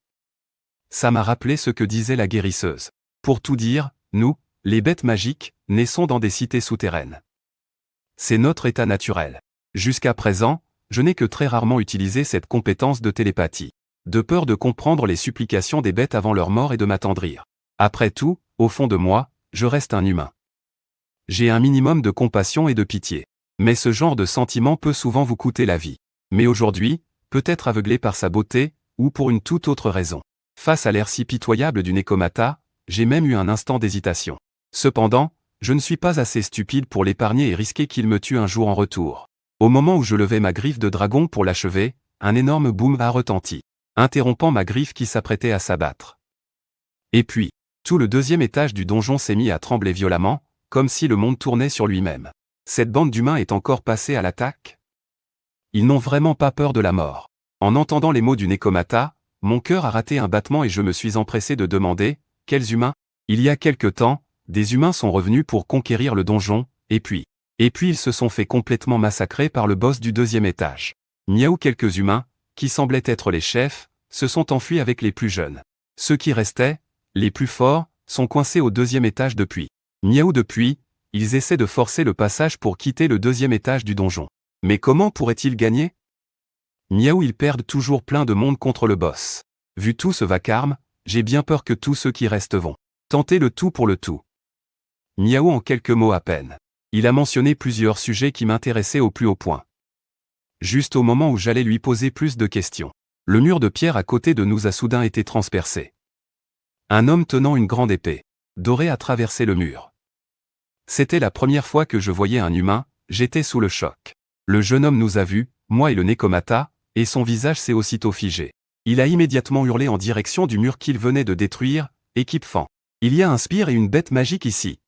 Ça m'a rappelé ce que disait la guérisseuse. Pour tout dire, nous, les bêtes magiques, naissons dans des cités souterraines. C'est notre état naturel. Jusqu'à présent, je n'ai que très rarement utilisé cette compétence de télépathie. De peur de comprendre les supplications des bêtes avant leur mort et de m'attendrir. Après tout, au fond de moi, je reste un humain. J'ai un minimum de compassion et de pitié. Mais ce genre de sentiment peut souvent vous coûter la vie. Mais aujourd'hui, peut-être aveuglé par sa beauté, ou pour une toute autre raison. Face à l'air si pitoyable du Nekomata, j'ai même eu un instant d'hésitation. Cependant, je ne suis pas assez stupide pour l'épargner et risquer qu'il me tue un jour en retour. Au moment où je levais ma griffe de dragon pour l'achever, un énorme boom a retenti, interrompant ma griffe qui s'apprêtait à s'abattre. Et puis, tout le deuxième étage du donjon s'est mis à trembler violemment, comme si le monde tournait sur lui-même. Cette bande d'humains est encore passée à l'attaque? Ils n'ont vraiment pas peur de la mort. En entendant les mots du Nekomata, mon cœur a raté un battement et je me suis empressé de demander, quels humains? Il y a quelque temps, des humains sont revenus pour conquérir le donjon, et puis ils se sont fait complètement massacrer par le boss du deuxième étage. Miaou, quelques humains, qui semblaient être les chefs, se sont enfuis avec les plus jeunes. Ceux qui restaient, les plus forts, sont coincés au deuxième étage depuis. Miaou, depuis, ils essaient de forcer le passage pour quitter le deuxième étage du donjon. Mais comment pourraient-ils gagner? Miaou, ils perdent toujours plein de monde contre le boss. Vu tout ce vacarme, j'ai bien peur que tous ceux qui restent vont tenter le tout pour le tout. Miaou, en quelques mots à peine. Il a mentionné plusieurs sujets qui m'intéressaient au plus haut point. Juste au moment où j'allais lui poser plus de questions, le mur de pierre à côté de nous a soudain été transpercé. Un homme tenant une grande épée dorée a traversé le mur. C'était la première fois que je voyais un humain, j'étais sous le choc. Le jeune homme nous a vus, moi et le Nekomata, et son visage s'est aussitôt figé. Il a immédiatement hurlé en direction du mur qu'il venait de détruire, équipe fan. Il y a un spire et une bête magique ici.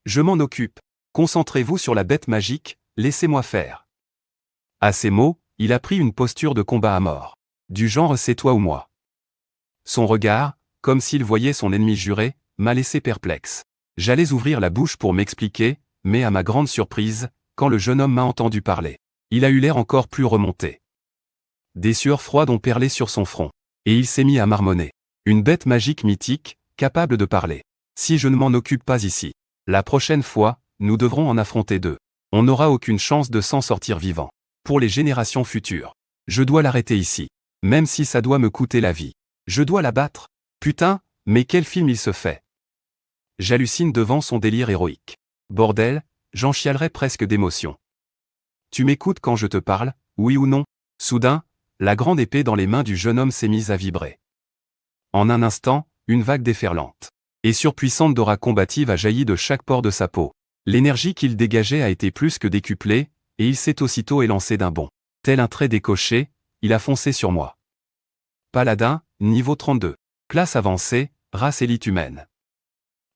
Je m'en occupe. Concentrez-vous sur la bête magique, laissez-moi faire. À ces mots, il a pris une posture de combat à mort. Du genre c'est toi ou moi. Son regard, comme s'il voyait son ennemi juré, m'a laissé perplexe. J'allais ouvrir la bouche pour m'expliquer, mais à ma grande surprise, quand le jeune homme m'a entendu parler, il a eu l'air encore plus remonté. Des sueurs froides ont perlé sur son front, et il s'est mis à marmonner. Une bête magique mythique, capable de parler. Si je ne m'en occupe pas ici, la prochaine fois, nous devrons en affronter deux. On n'aura aucune chance de s'en sortir vivant. Pour les générations futures, je dois l'arrêter ici. Même si ça doit me coûter la vie. Je dois la battre. Putain, mais quel film il se fait. J'hallucine devant son délire héroïque. Bordel, j'en chialerais presque d'émotion. Tu m'écoutes quand je te parle, oui ou non? Soudain, la grande épée dans les mains du jeune homme s'est mise à vibrer. En un instant, une vague déferlante et surpuissante d'aura combative a jailli de chaque pore de sa peau. L'énergie qu'il dégageait a été plus que décuplée, et il s'est aussitôt élancé d'un bond. Tel un trait décoché, il a foncé sur moi. Paladin, niveau 32. Classe avancée, race élite humaine.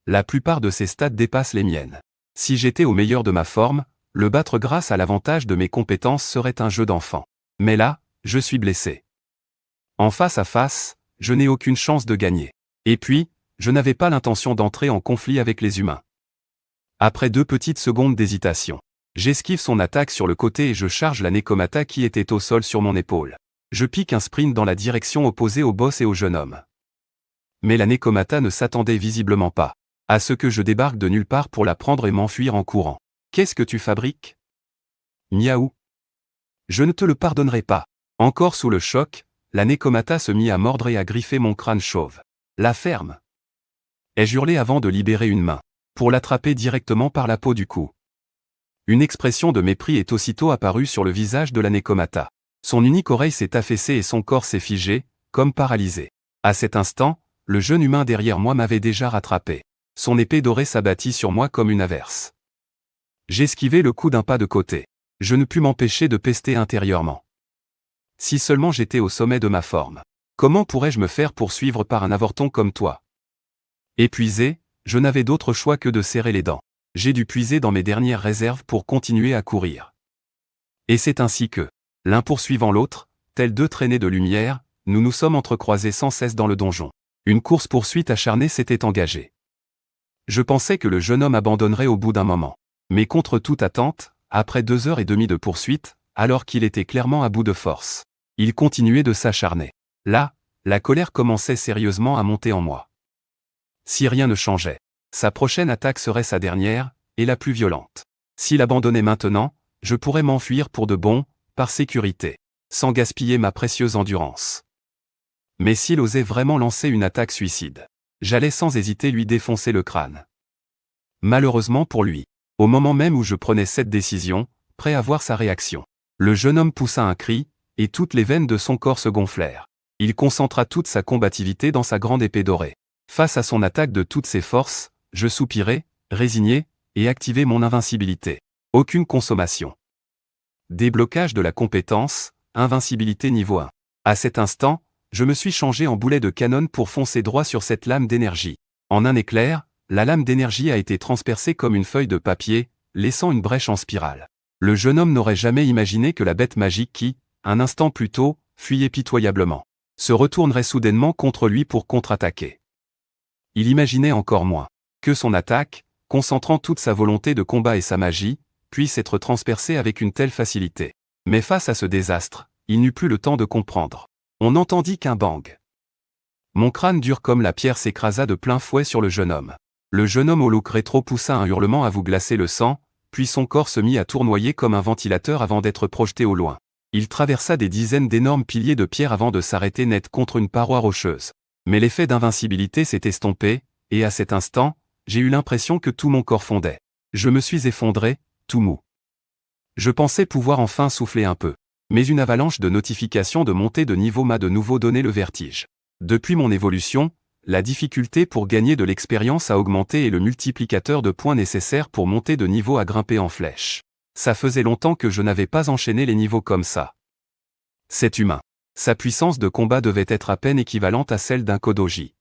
La plupart de ces stats dépassent les miennes. Si j'étais au meilleur de ma forme, le battre grâce à l'avantage de mes compétences serait un jeu d'enfant. Mais là, je suis blessé. En face à face, je n'ai aucune chance de gagner. Et puis, je n'avais pas l'intention d'entrer en conflit avec les humains. Après 2 petites secondes d'hésitation, j'esquive son attaque sur le côté et je charge la Nekomata qui était au sol sur mon épaule. Je pique un sprint dans la direction opposée au boss et au jeune homme. Mais la Nekomata ne s'attendait visiblement pas à ce que je débarque de nulle part pour la prendre et m'enfuir en courant. Qu'est-ce que tu fabriques? Miaou. Je ne te le pardonnerai pas. Encore sous le choc, la Nekomata se mit à mordre et à griffer mon crâne chauve. La ferme. Ai-je hurlé avant de libérer une main, pour l'attraper directement par la peau du cou. Une expression de mépris est aussitôt apparue sur le visage de la Nekomata. Son unique oreille s'est affaissée et son corps s'est figé, comme paralysé. À cet instant, le jeune humain derrière moi m'avait déjà rattrapé. Son épée dorée s'abattit sur moi comme une averse. J'esquivai le coup d'un pas de côté. Je ne pus m'empêcher de pester intérieurement. Si seulement j'étais au sommet de ma forme. Comment pourrais-je me faire poursuivre par un avorton comme toi? Épuisé, je n'avais d'autre choix que de serrer les dents. J'ai dû puiser dans mes dernières réserves pour continuer à courir. Et c'est ainsi que, L'un poursuivant l'autre, tels deux traînées de lumière, nous nous sommes entrecroisés sans cesse dans le donjon. Une course-poursuite acharnée s'était engagée. Je pensais que le jeune homme abandonnerait au bout d'un moment. Mais contre toute attente, après 2 heures et demie de poursuite, alors qu'il était clairement à bout de force, il continuait de s'acharner. Là, la colère commençait sérieusement à monter en moi. Si rien ne changeait, sa prochaine attaque serait sa dernière, et la plus violente. S'il abandonnait maintenant, je pourrais m'enfuir pour de bon, par sécurité, sans gaspiller ma précieuse endurance. Mais s'il osait vraiment lancer une attaque suicide, j'allais sans hésiter lui défoncer le crâne. Malheureusement pour lui, au moment même où je prenais cette décision, prêt à voir sa réaction, le jeune homme poussa un cri, et toutes les veines de son corps se gonflèrent. Il concentra toute sa combativité dans sa grande épée dorée. Face à son attaque de toutes ses forces, je soupirai, résigné, et activai mon invincibilité. Aucune consommation. Déblocage de la compétence, invincibilité niveau 1. À cet instant, je me suis changé en boulet de canon pour foncer droit sur cette lame d'énergie. En un éclair, la lame d'énergie a été transpercée comme une feuille de papier, laissant une brèche en spirale. Le jeune homme n'aurait jamais imaginé que la bête magique qui, un instant plus tôt, fuyait pitoyablement, se retournerait soudainement contre lui pour contre-attaquer. Il imaginait encore moins que son attaque, concentrant toute sa volonté de combat et sa magie, puisse être transpercée avec une telle facilité. Mais face à ce désastre, il n'eut plus le temps de comprendre. On n'entendit qu'un bang. Mon crâne dur comme la pierre s'écrasa de plein fouet sur le jeune homme. Le jeune homme au look rétro poussa un hurlement à vous glacer le sang, puis son corps se mit à tournoyer comme un ventilateur avant d'être projeté au loin. Il traversa des dizaines d'énormes piliers de pierre avant de s'arrêter net contre une paroi rocheuse. Mais l'effet d'invincibilité s'est estompé, et à cet instant, j'ai eu l'impression que tout mon corps fondait. Je me suis effondré, tout mou. Je pensais pouvoir enfin souffler un peu. Mais une avalanche de notifications de montée de niveau m'a de nouveau donné le vertige. Depuis mon évolution, la difficulté pour gagner de l'expérience a augmenté et le multiplicateur de points nécessaire pour monter de niveau a grimpé en flèche. Ça faisait longtemps que je n'avais pas enchaîné les niveaux comme ça. C'est humain. Sa puissance de combat devait être à peine équivalente à celle d'un Kodoji.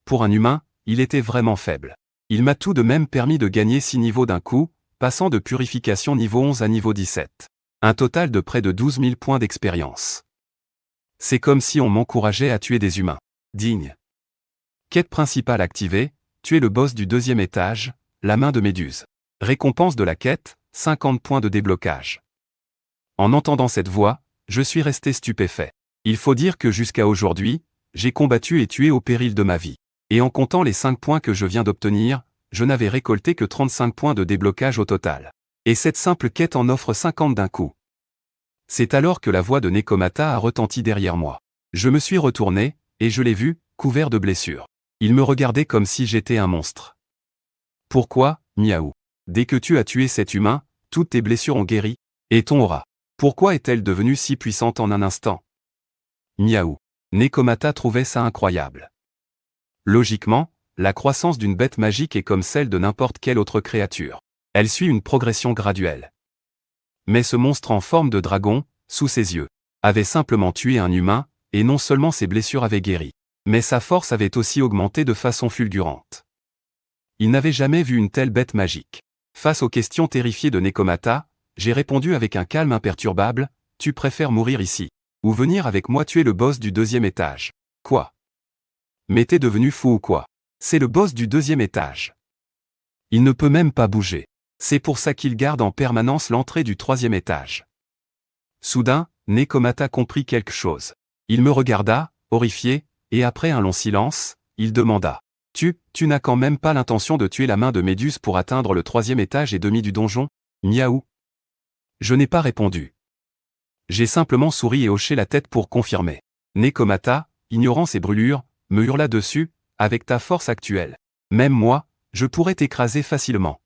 Pour un humain, il était vraiment faible. Il m'a tout de même permis de gagner 6 niveaux d'un coup, passant de purification niveau 11 à niveau 17. Un total de près de 12 000 points d'expérience. C'est comme si on m'encourageait à tuer des humains. Digne. Quête principale activée, tuer le boss du 2e étage, la main de Méduse. Récompense de la quête, 50 points de déblocage. En entendant cette voix, je suis resté stupéfait. Il faut dire que jusqu'à aujourd'hui, j'ai combattu et tué au péril de ma vie. Et en comptant les 5 points que je viens d'obtenir, je n'avais récolté que 35 points de déblocage au total. Et cette simple quête en offre 50 d'un coup. C'est alors que la voix de Nekomata a retenti derrière moi. Je me suis retourné, et je l'ai vu, couvert de blessures. Il me regardait comme si j'étais un monstre. Pourquoi, Miaou? Dès que tu as tué cet humain, toutes tes blessures ont guéri, et ton aura. Pourquoi est-elle devenue si puissante en un instant? Miaou. Nekomata trouvait ça incroyable. Logiquement, la croissance d'une bête magique est comme celle de n'importe quelle autre créature. Elle suit une progression graduelle. Mais ce monstre en forme de dragon, sous ses yeux, avait simplement tué un humain, et non seulement ses blessures avaient guéri, mais sa force avait aussi augmenté de façon fulgurante. Il n'avait jamais vu une telle bête magique. Face aux questions terrifiées de Nekomata, j'ai répondu avec un calme imperturbable, « Tu préfères mourir ici, ou venir avec moi tuer le boss du 2e étage. » Quoi? Mais t'es devenu fou ou quoi? C'est le boss du 2e étage. Il ne peut même pas bouger. C'est pour ça qu'il garde en permanence l'entrée du 3e étage. Soudain, Nekomata comprit quelque chose. Il me regarda, horrifié, et après un long silence, il demanda. Tu n'as quand même pas l'intention de tuer la main de Méduse pour atteindre le 3e étage et demi du donjon? Miaou. Je n'ai pas répondu. J'ai simplement souri et hoché la tête pour confirmer. Nekomata, ignorant ses brûlures, me hurla dessus, avec ta force actuelle. Même moi, je pourrais t'écraser facilement.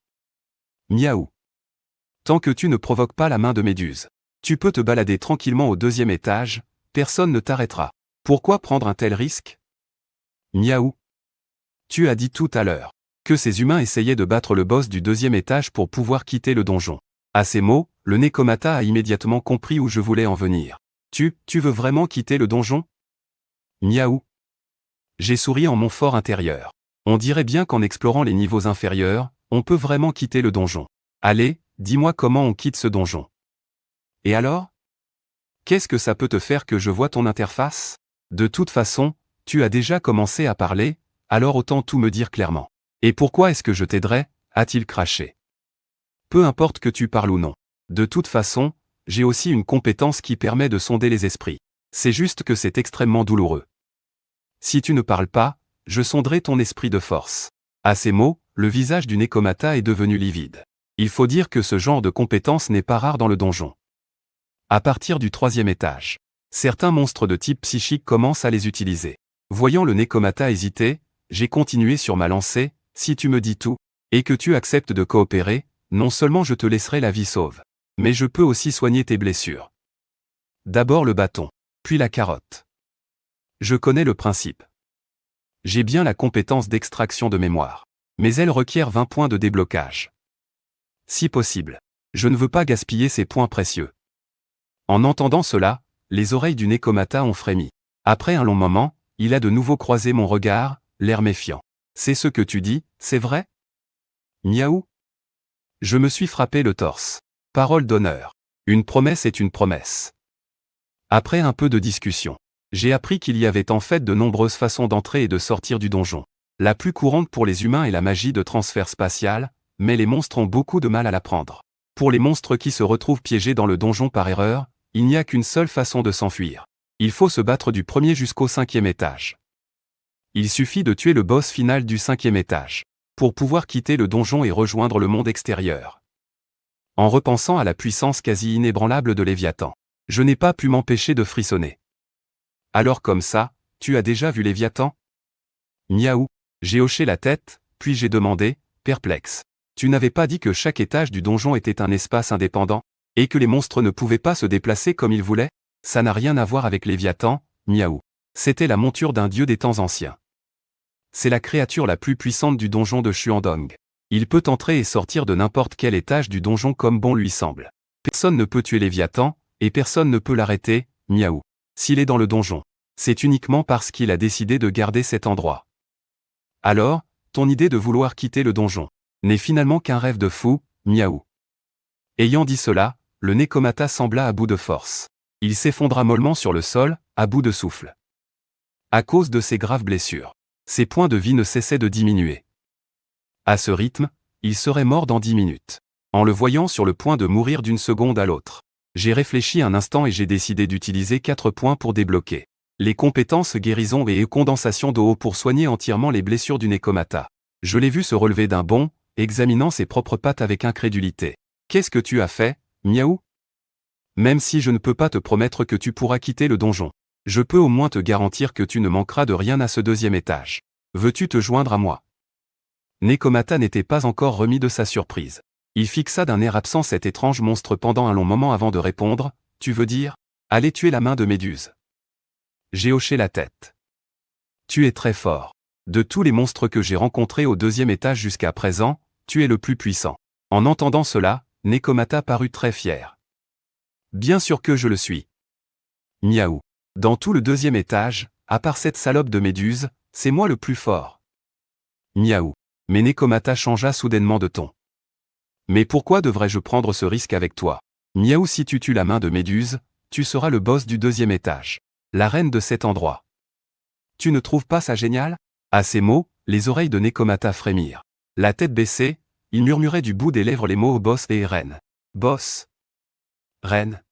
Miaou. Tant que tu ne provoques pas la main de Méduse, tu peux te balader tranquillement au 2e étage, personne ne t'arrêtera. Pourquoi prendre un tel risque? Miaou. Tu as dit tout à l'heure que ces humains essayaient de battre le boss du 2e étage pour pouvoir quitter le donjon. À ces mots, le Nekomata a immédiatement compris où je voulais en venir. Tu veux vraiment quitter le donjon? Miaou. J'ai souri en mon fort intérieur. On dirait bien qu'en explorant les niveaux inférieurs, on peut vraiment quitter le donjon. Allez, dis-moi comment on quitte ce donjon. Et alors? Qu'est-ce que ça peut te faire que je vois ton interface? De toute façon, tu as déjà commencé à parler, alors autant tout me dire clairement. Et pourquoi est-ce que je t'aiderais? A-t-il craché. Peu importe que tu parles ou non. De toute façon, j'ai aussi une compétence qui permet de sonder les esprits. C'est juste que c'est extrêmement douloureux. Si tu ne parles pas, je sonderai ton esprit de force. À ces mots, le visage du Nekomata est devenu livide. Il faut dire que ce genre de compétence n'est pas rare dans le donjon. À partir du 3e étage, certains monstres de type psychique commencent à les utiliser. Voyant le Nekomata hésiter, j'ai continué sur ma lancée. Si tu me dis tout, et que tu acceptes de coopérer, non seulement je te laisserai la vie sauve, mais je peux aussi soigner tes blessures. D'abord le bâton, puis la carotte. Je connais le principe. J'ai bien la compétence d'extraction de mémoire, mais elle requiert 20 points de déblocage. Si possible, je ne veux pas gaspiller ces points précieux. En entendant cela, les oreilles du Nekomata ont frémi. Après un long moment, il a de nouveau croisé mon regard, l'air méfiant. C'est ce que tu dis, c'est vrai? Miaou? Je me suis frappé le torse. Parole d'honneur. Une promesse est une promesse. Après un peu de discussion, j'ai appris qu'il y avait en fait de nombreuses façons d'entrer et de sortir du donjon. La plus courante pour les humains est la magie de transfert spatial, mais les monstres ont beaucoup de mal à l'apprendre. Pour les monstres qui se retrouvent piégés dans le donjon par erreur, il n'y a qu'une seule façon de s'enfuir. Il faut se battre du 1er jusqu'au 5e étage. Il suffit de tuer le boss final du 5e étage pour pouvoir quitter le donjon et rejoindre le monde extérieur. En repensant à la puissance quasi inébranlable de Léviathan, je n'ai pas pu m'empêcher de frissonner. Alors comme ça, tu as déjà vu Léviathan? Miaou. J'ai hoché la tête, puis j'ai demandé, perplexe. Tu n'avais pas dit que chaque étage du donjon était un espace indépendant, et que les monstres ne pouvaient pas se déplacer comme ils voulaient? Ça n'a rien à voir avec Léviathan, miaou. C'était la monture d'un dieu des temps anciens. C'est la créature la plus puissante du donjon de Xuandong. Il peut entrer et sortir de n'importe quel étage du donjon comme bon lui semble. Personne ne peut tuer Léviathan, et personne ne peut l'arrêter, miaou. S'il est dans le donjon, c'est uniquement parce qu'il a décidé de garder cet endroit. Alors, ton idée de vouloir quitter le donjon n'est finalement qu'un rêve de fou, miaou. Ayant dit cela, le Nekomata sembla à bout de force. Il s'effondra mollement sur le sol, à bout de souffle. À cause de ses graves blessures, ses points de vie ne cessaient de diminuer. À ce rythme, il serait mort dans 10 minutes. En le voyant sur le point de mourir d'une seconde à l'autre, j'ai réfléchi un instant et j'ai décidé d'utiliser 4 points pour débloquer les compétences guérison et condensation d'eau pour soigner entièrement les blessures du Nekomata. Je l'ai vu se relever d'un bond, examinant ses propres pattes avec incrédulité. Qu'est-ce que tu as fait, miaou? Même si je ne peux pas te promettre que tu pourras quitter le donjon, je peux au moins te garantir que tu ne manqueras de rien à ce 2e étage. Veux-tu te joindre à moi? Nekomata n'était pas encore remis de sa surprise. Il fixa d'un air absent cet étrange monstre pendant un long moment avant de répondre. Tu veux dire? Allez tuer la main de Méduse. J'ai hoché la tête. Tu es très fort. De tous les monstres que j'ai rencontrés au 2e étage jusqu'à présent, tu es le plus puissant. En entendant cela, Nekomata parut très fier. Bien sûr que je le suis. Miaou. Dans tout le 2e étage, à part cette salope de Méduse, c'est moi le plus fort. Miaou. Mais Nekomata changea soudainement de ton. Mais pourquoi devrais-je prendre ce risque avec toi? Miaou, si tu tues la main de Méduse, tu seras le boss du 2e étage. La reine de cet endroit. Tu ne trouves pas ça génial? À ces mots, les oreilles de Nekomata frémirent. La tête baissée, il murmurait du bout des lèvres les mots boss et reine. Boss. Reine.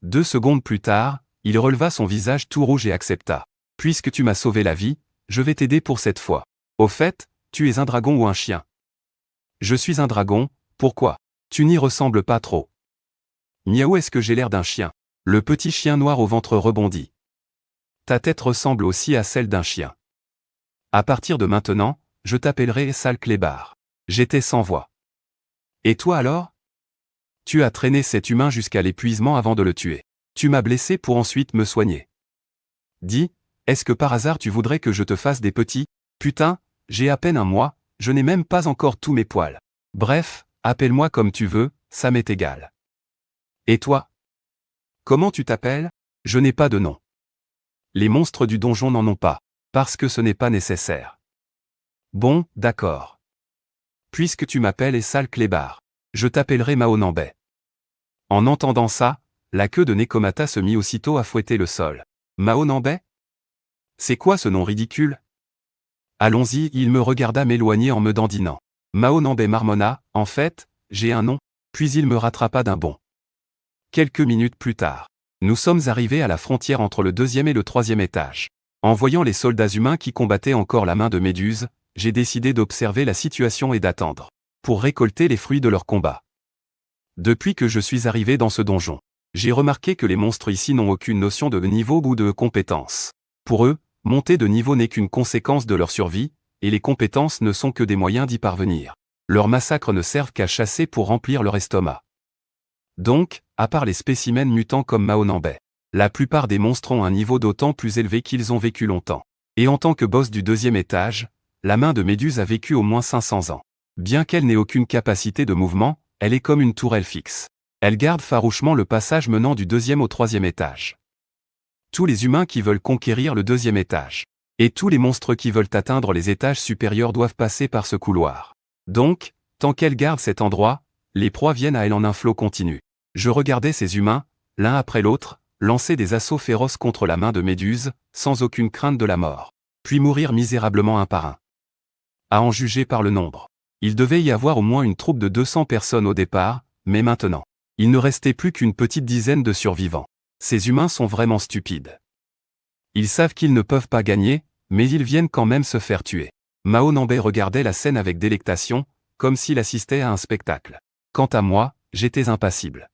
2 secondes plus tard, il releva son visage tout rouge et accepta. Puisque tu m'as sauvé la vie, je vais t'aider pour cette fois. Au fait, tu es un dragon ou un chien? Je suis un dragon, pourquoi? Tu n'y ressembles pas trop. Miaou, est-ce que j'ai l'air d'un chien? Le petit chien noir au ventre rebondit. Ta tête ressemble aussi à celle d'un chien. À partir de maintenant, je t'appellerai Sale Clébard. J'étais sans voix. Et toi alors? Tu as traîné cet humain jusqu'à l'épuisement avant de le tuer. Tu m'as blessé pour ensuite me soigner. Dis, est-ce que par hasard tu voudrais que je te fasse des petits? Putain, j'ai à peine un mois, je n'ai même pas encore tous mes poils. Bref, appelle-moi comme tu veux, ça m'est égal. Et toi? Comment tu t'appelles? Je n'ai pas de nom. Les monstres du donjon n'en ont pas, parce que ce n'est pas nécessaire. Bon, d'accord. Puisque tu m'appelles Sale Clébard, je t'appellerai Mao Nambay. En entendant ça, la queue de Nekomata se mit aussitôt à fouetter le sol. Mao Nambay? C'est quoi ce nom ridicule? Allons-y, il me regarda m'éloigner en me dandinant. Mao Nambay marmonna, en fait, j'ai un nom, puis il me rattrapa d'un bond. Quelques minutes plus tard, nous sommes arrivés à la frontière entre le 2e et le 3e étage. En voyant les soldats humains qui combattaient encore la main de Méduse, j'ai décidé d'observer la situation et d'attendre, pour récolter les fruits de leur combat. Depuis que je suis arrivé dans ce donjon, j'ai remarqué que les monstres ici n'ont aucune notion de niveau ou de compétence. Pour eux, monter de niveau n'est qu'une conséquence de leur survie, et les compétences ne sont que des moyens d'y parvenir. Leurs massacres ne servent qu'à chasser pour remplir leur estomac. Donc, à part les spécimens mutants comme Mao Nambay, la plupart des monstres ont un niveau d'autant plus élevé qu'ils ont vécu longtemps. Et en tant que boss du 2e étage, la main de Méduse a vécu au moins 500 ans. Bien qu'elle n'ait aucune capacité de mouvement, elle est comme une tourelle fixe. Elle garde farouchement le passage menant du 2e au 3e étage. Tous les humains qui veulent conquérir le 2e étage, et tous les monstres qui veulent atteindre les étages supérieurs doivent passer par ce couloir. Donc, tant qu'elle garde cet endroit, les proies viennent à elle en un flot continu. Je regardais ces humains, l'un après l'autre, lancer des assauts féroces contre la main de Méduse, sans aucune crainte de la mort, puis mourir misérablement un par un. À en juger par le nombre, il devait y avoir au moins une troupe de 200 personnes au départ, mais maintenant, il ne restait plus qu'une petite dizaine de survivants. Ces humains sont vraiment stupides. Ils savent qu'ils ne peuvent pas gagner, mais ils viennent quand même se faire tuer. Mao Nambay regardait la scène avec délectation, comme s'il assistait à un spectacle. Quant à moi, j'étais impassible.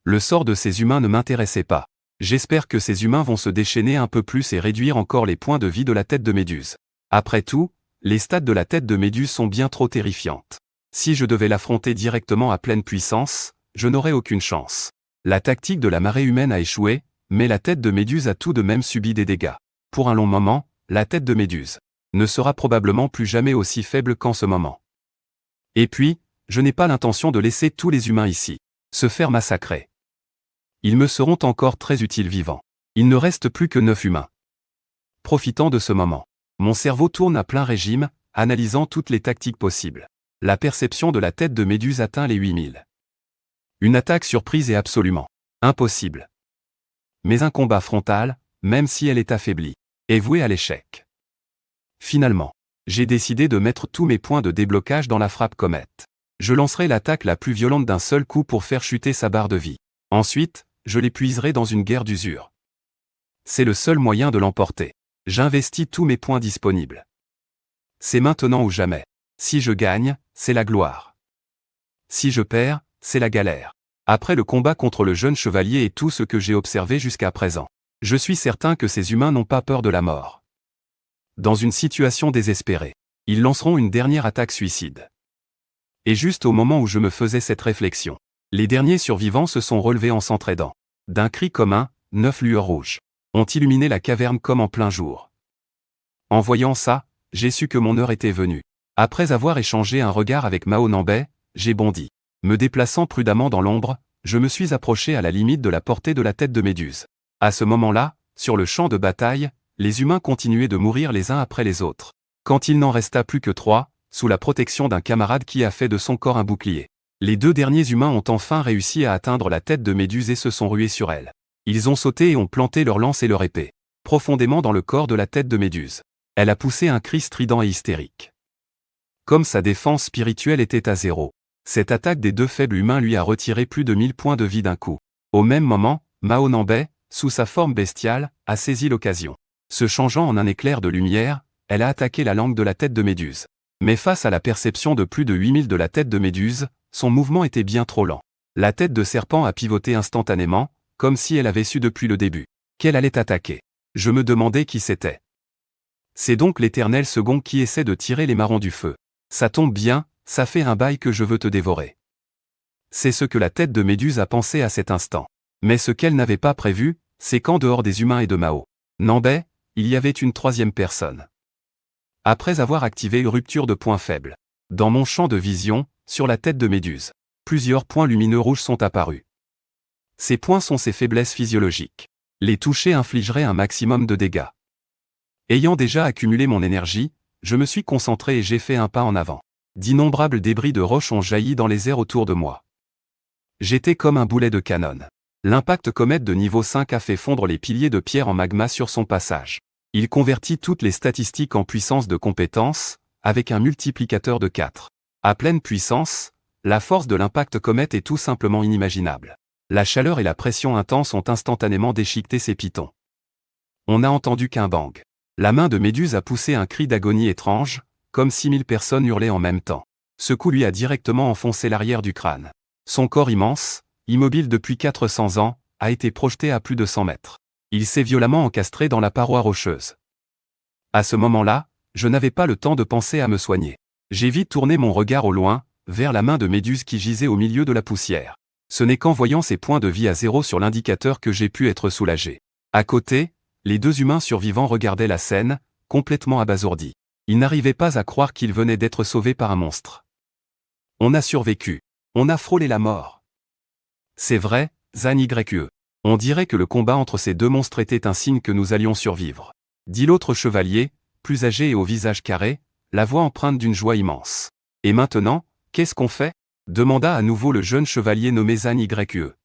Le sort de ces humains ne m'intéressait pas. J'espère que ces humains vont se déchaîner un peu plus et réduire encore les points de vie de la tête de Méduse. Après tout, les stats de la tête de Méduse sont bien trop terrifiantes. Si je devais l'affronter directement à pleine puissance, je n'aurais aucune chance. La tactique de la marée humaine a échoué, mais la tête de Méduse a tout de même subi des dégâts. Pour un long moment, la tête de Méduse ne sera probablement plus jamais aussi faible qu'en ce moment. Et puis, je n'ai pas l'intention de laisser tous les humains ici se faire massacrer. Ils me seront encore très utiles vivants. Il ne reste plus que 9 humains. Profitant de ce moment, mon cerveau tourne à plein régime, analysant toutes les tactiques possibles. La perception de la tête de Méduse atteint les 8000. Une attaque surprise est absolument impossible. Mais un combat frontal, même si elle est affaiblie, est voué à l'échec. Finalement, j'ai décidé de mettre tous mes points de déblocage dans la frappe comète. Je lancerai l'attaque la plus violente d'un seul coup pour faire chuter sa barre de vie. Ensuite, je l'épuiserai dans une guerre d'usure. C'est le seul moyen de l'emporter. J'investis tous mes points disponibles. C'est maintenant ou jamais. Si je gagne, c'est la gloire. Si je perds, c'est la galère. Après le combat contre le jeune chevalier et tout ce que j'ai observé jusqu'à présent, je suis certain que ces humains n'ont pas peur de la mort. Dans une situation désespérée, ils lanceront une dernière attaque suicide. Et juste au moment où je me faisais cette réflexion, les derniers survivants se sont relevés en s'entraidant. D'un cri commun, 9 lueurs rouges ont illuminé la caverne comme en plein jour. En voyant ça, j'ai su que mon heure était venue. Après avoir échangé un regard avec Mao Nambay, j'ai bondi. Me déplaçant prudemment dans l'ombre, je me suis approché à la limite de la portée de la tête de Méduse. À ce moment-là, sur le champ de bataille, les humains continuaient de mourir les uns après les autres. Quand il n'en resta plus que 3, sous la protection d'un camarade qui a fait de son corps un bouclier. Les 2 derniers humains ont enfin réussi à atteindre la tête de Méduse et se sont rués sur elle. Ils ont sauté et ont planté leur lance et leur épée profondément dans le corps de la tête de Méduse. Elle a poussé un cri strident et hystérique. Comme sa défense spirituelle était à 0, cette attaque des 2 faibles humains lui a retiré plus de 1000 points de vie d'un coup. Au même moment, Mao Nambay, sous sa forme bestiale, a saisi l'occasion. Se changeant en un éclair de lumière, elle a attaqué la langue de la tête de Méduse. Mais face à la perception de plus de 8000 de la tête de Méduse, son mouvement était bien trop lent. La tête de serpent a pivoté instantanément, comme si elle avait su depuis le début qu'elle allait attaquer. Je me demandais qui c'était. C'est donc l'Éternel Second qui essaie de tirer les marrons du feu. Ça tombe bien, ça fait un bail que je veux te dévorer. C'est ce que la tête de Méduse a pensé à cet instant. Mais ce qu'elle n'avait pas prévu, c'est qu'en dehors des humains et de Mao Nambay, il y avait une 3e personne. Après avoir activé une rupture de points faibles, dans mon champ de vision, sur la tête de Méduse, plusieurs points lumineux rouges sont apparus. Ces points sont ses faiblesses physiologiques. Les toucher infligerait un maximum de dégâts. Ayant déjà accumulé mon énergie, je me suis concentré et j'ai fait un pas en avant. D'innombrables débris de roches ont jailli dans les airs autour de moi. J'étais comme un boulet de canon. L'impact comète de niveau 5 a fait fondre les piliers de pierre en magma sur son passage. Il convertit toutes les statistiques en puissance de compétence, avec un multiplicateur de 4. À pleine puissance, la force de l'impact comète est tout simplement inimaginable. La chaleur et la pression intense ont instantanément déchiqueté ces pitons. On n'a entendu qu'un bang. La main de Méduse a poussé un cri d'agonie étrange, comme 6000 personnes hurlaient en même temps. Ce coup lui a directement enfoncé l'arrière du crâne. Son corps immense, immobile depuis 400 ans, a été projeté à plus de 100 mètres. Il s'est violemment encastré dans la paroi rocheuse. À ce moment-là, je n'avais pas le temps de penser à me soigner. J'ai vite tourné mon regard au loin, vers la main de Méduse qui gisait au milieu de la poussière. Ce n'est qu'en voyant ses points de vie à 0 sur l'indicateur que j'ai pu être soulagé. À côté, les 2 humains survivants regardaient la scène, complètement abasourdis. Ils n'arrivaient pas à croire qu'ils venaient d'être sauvés par un monstre. On a survécu. On a frôlé la mort. C'est vrai, Zan YE. On dirait que le combat entre ces 2 monstres était un signe que nous allions survivre. Dit l'autre chevalier, plus âgé et au visage carré, la voix empreinte d'une joie immense. Et maintenant, qu'est-ce qu'on fait? Demanda à nouveau le jeune chevalier nommé Zan YE.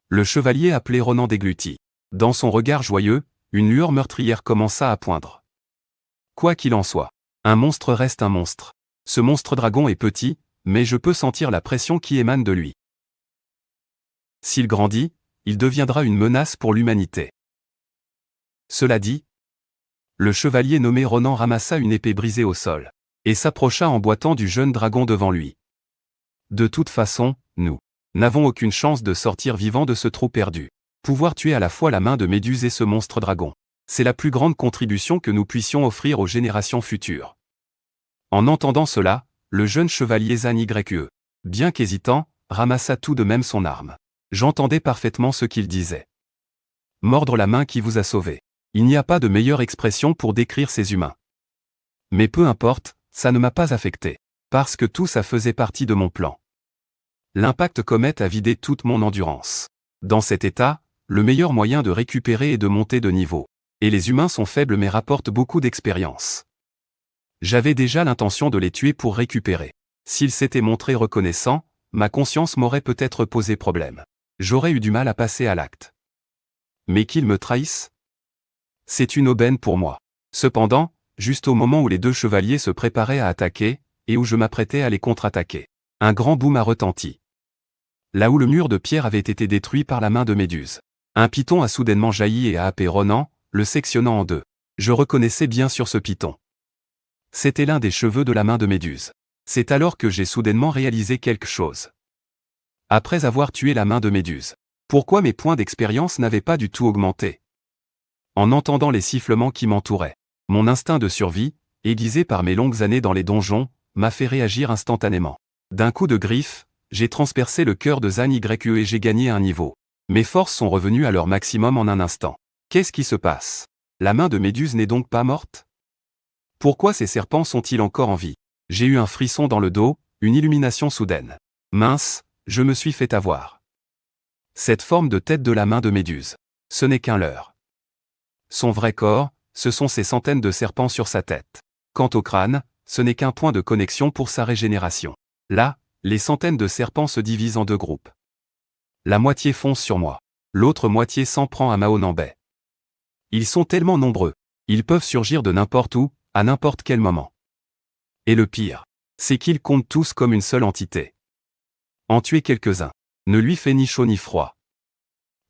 Le chevalier appelé Ronan déglutit. Dans son regard joyeux, une lueur meurtrière commença à poindre. Quoi qu'il en soit, un monstre reste un monstre. Ce monstre dragon est petit, mais je peux sentir la pression qui émane de lui. S'il grandit, il deviendra une menace pour l'humanité. Cela dit, le chevalier nommé Ronan ramassa une épée brisée au sol, et s'approcha en boitant du jeune dragon devant lui. De toute façon, nous n'avons aucune chance de sortir vivants de ce trou perdu. Pouvoir tuer à la fois la main de Méduse et ce monstre dragon, c'est la plus grande contribution que nous puissions offrir aux générations futures. En entendant cela, le jeune chevalier Zan YE, bien qu'hésitant, ramassa tout de même son arme. J'entendais parfaitement ce qu'il disait. Mordre la main qui vous a sauvé. Il n'y a pas de meilleure expression pour décrire ces humains. Mais peu importe, ça ne m'a pas affecté. Parce que tout ça faisait partie de mon plan. L'impact comète a vidé toute mon endurance. Dans cet état, le meilleur moyen de récupérer est de monter de niveau. Et les humains sont faibles mais rapportent beaucoup d'expérience. J'avais déjà l'intention de les tuer pour récupérer. S'ils s'étaient montrés reconnaissants, ma conscience m'aurait peut-être posé problème. J'aurais eu du mal à passer à l'acte. Mais qu'ils me trahissent? C'est une aubaine pour moi. Cependant, juste au moment où les 2 chevaliers se préparaient à attaquer, et où je m'apprêtais à les contre-attaquer, un grand boom a retenti. Là où le mur de pierre avait été détruit par la main de Méduse, un python a soudainement jailli et a happé Ronan, le sectionnant en 2. Je reconnaissais bien sur ce python. C'était l'un des cheveux de la main de Méduse. C'est alors que j'ai soudainement réalisé quelque chose. Après avoir tué la main de Méduse, pourquoi mes points d'expérience n'avaient pas du tout augmenté? En entendant les sifflements qui m'entouraient, mon instinct de survie, aiguisé par mes longues années dans les donjons, m'a fait réagir instantanément. D'un coup de griffe, j'ai transpercé le cœur de Zan YE et j'ai gagné un niveau. Mes forces sont revenues à leur maximum en un instant. Qu'est-ce qui se passe? La main de Méduse n'est donc pas morte? Pourquoi ces serpents sont-ils encore en vie? J'ai eu un frisson dans le dos, une illumination soudaine. Mince, je me suis fait avoir. Cette forme de tête de la main de Méduse, ce n'est qu'un leurre. Son vrai corps, ce sont ces centaines de serpents sur sa tête. Quant au crâne, ce n'est qu'un point de connexion pour sa régénération. Là, les centaines de serpents se divisent en 2 groupes. La moitié fonce sur moi. L'autre moitié s'en prend à Mao Nambay. Ils sont tellement nombreux. Ils peuvent surgir de n'importe où, à n'importe quel moment. Et le pire, c'est qu'ils comptent tous comme une seule entité. En tuer quelques-uns ne lui fait ni chaud ni froid.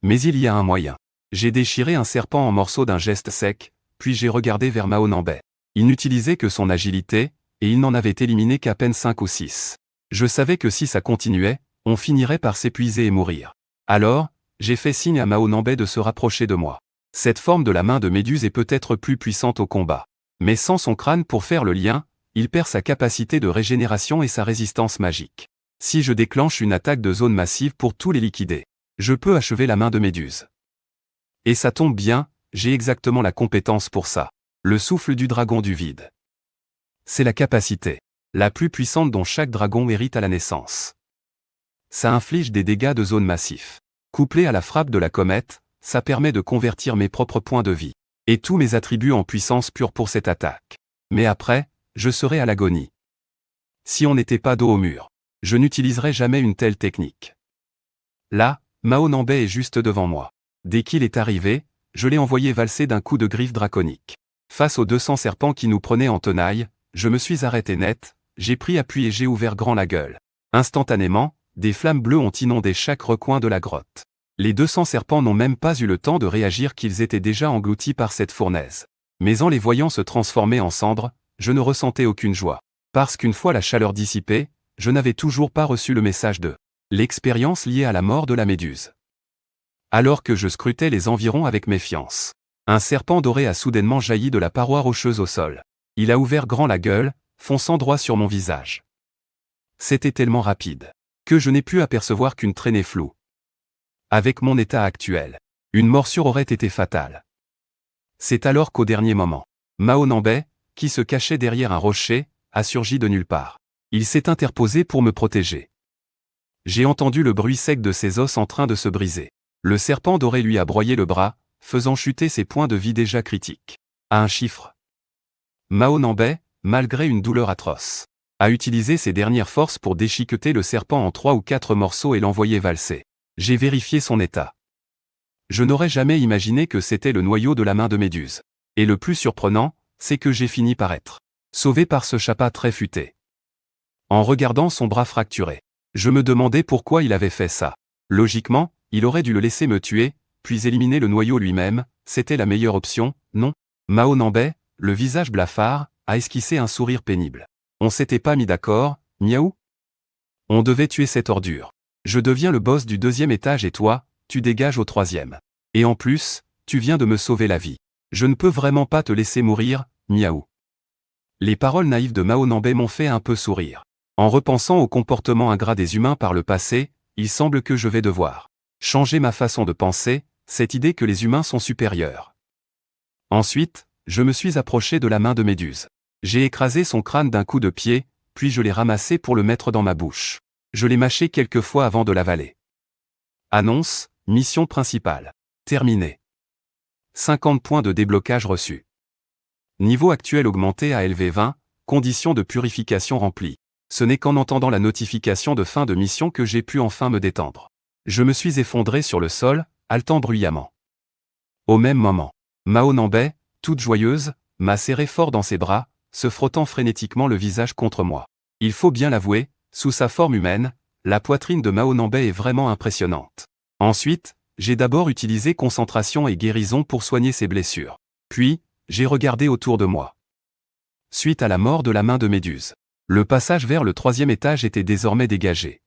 Mais il y a un moyen. J'ai déchiré un serpent en morceaux d'un geste sec, puis j'ai regardé vers Mao Nambay. Il n'utilisait que son agilité, et il n'en avait éliminé qu'à peine 5 ou 6. Je savais que si ça continuait, on finirait par s'épuiser et mourir. Alors, j'ai fait signe à Mao Nambay de se rapprocher de moi. Cette forme de la main de Méduse est peut-être plus puissante au combat. Mais sans son crâne pour faire le lien, il perd sa capacité de régénération et sa résistance magique. Si je déclenche une attaque de zone massive pour tous les liquider, je peux achever la main de Méduse. Et ça tombe bien, j'ai exactement la compétence pour ça. Le souffle du dragon du vide. C'est la capacité la plus puissante dont chaque dragon hérite à la naissance. Ça inflige des dégâts de zone massifs. Couplé à la frappe de la comète, ça permet de convertir mes propres points de vie et tous mes attributs en puissance pure pour cette attaque. Mais après, je serai à l'agonie. Si on n'était pas dos au mur, je n'utiliserais jamais une telle technique. Là, Mao Nambay est juste devant moi. Dès qu'il est arrivé, je l'ai envoyé valser d'un coup de griffe draconique. Face aux 200 serpents qui nous prenaient en tenaille, je me suis arrêté net, j'ai pris appui et j'ai ouvert grand la gueule. Instantanément, des flammes bleues ont inondé chaque recoin de la grotte. Les 200 serpents n'ont même pas eu le temps de réagir qu'ils étaient déjà engloutis par cette fournaise. Mais en les voyant se transformer en cendres, je ne ressentais aucune joie. Parce qu'une fois la chaleur dissipée, je n'avais toujours pas reçu le message de l'expérience liée à la mort de la méduse. Alors que je scrutais les environs avec méfiance, un serpent doré a soudainement jailli de la paroi rocheuse au sol. Il a ouvert grand la gueule, fonçant droit sur mon visage. C'était tellement rapide que je n'ai pu apercevoir qu'une traînée floue. Avec mon état actuel, une morsure aurait été fatale. C'est alors qu'au dernier moment, Mao Nambay, qui se cachait derrière un rocher, a surgi de nulle part. Il s'est interposé pour me protéger. J'ai entendu le bruit sec de ses os en train de se briser. Le serpent doré lui a broyé le bras, faisant chuter ses points de vie déjà critiques. À un chiffre. Mao Nambay, malgré une douleur atroce, a utilisé ses dernières forces pour déchiqueter le serpent en 3 ou 4 morceaux et l'envoyer valser. J'ai vérifié son état. Je n'aurais jamais imaginé que c'était le noyau de la main de Méduse. Et le plus surprenant, c'est que j'ai fini par être sauvé par ce chapat très futé. En regardant son bras fracturé, je me demandais pourquoi il avait fait ça. Logiquement, il aurait dû le laisser me tuer, puis éliminer le noyau lui-même, c'était la meilleure option, non? Mao Nambay, le visage blafard, a esquissé un sourire pénible. On s'était pas mis d'accord, miaou? On devait tuer cette ordure. Je deviens le boss du 2e étage et toi, tu dégages au 3e. Et en plus, tu viens de me sauver la vie. Je ne peux vraiment pas te laisser mourir, miaou. Les paroles naïves de Mao Nambay m'ont fait un peu sourire. En repensant au comportement ingrat des humains par le passé, il semble que je vais devoir changer ma façon de penser, cette idée que les humains sont supérieurs. Ensuite, je me suis approché de la main de Méduse. J'ai écrasé son crâne d'un coup de pied, puis je l'ai ramassé pour le mettre dans ma bouche. Je l'ai mâché quelques fois avant de l'avaler. Annonce, mission principale. Terminée. 50 points de déblocage reçus. Niveau actuel augmenté à LV20, conditions de purification remplies. Ce n'est qu'en entendant la notification de fin de mission que j'ai pu enfin me détendre. Je me suis effondré sur le sol, haletant bruyamment. Au même moment, Mao Nambay, toute joyeuse, m'a serré fort dans ses bras, se frottant frénétiquement le visage contre moi. Il faut bien l'avouer, sous sa forme humaine, la poitrine de Mao Nambay est vraiment impressionnante. Ensuite, j'ai d'abord utilisé concentration et guérison pour soigner ses blessures. Puis, j'ai regardé autour de moi. Suite à la mort de la main de Méduse, le passage vers le 3e étage était désormais dégagé.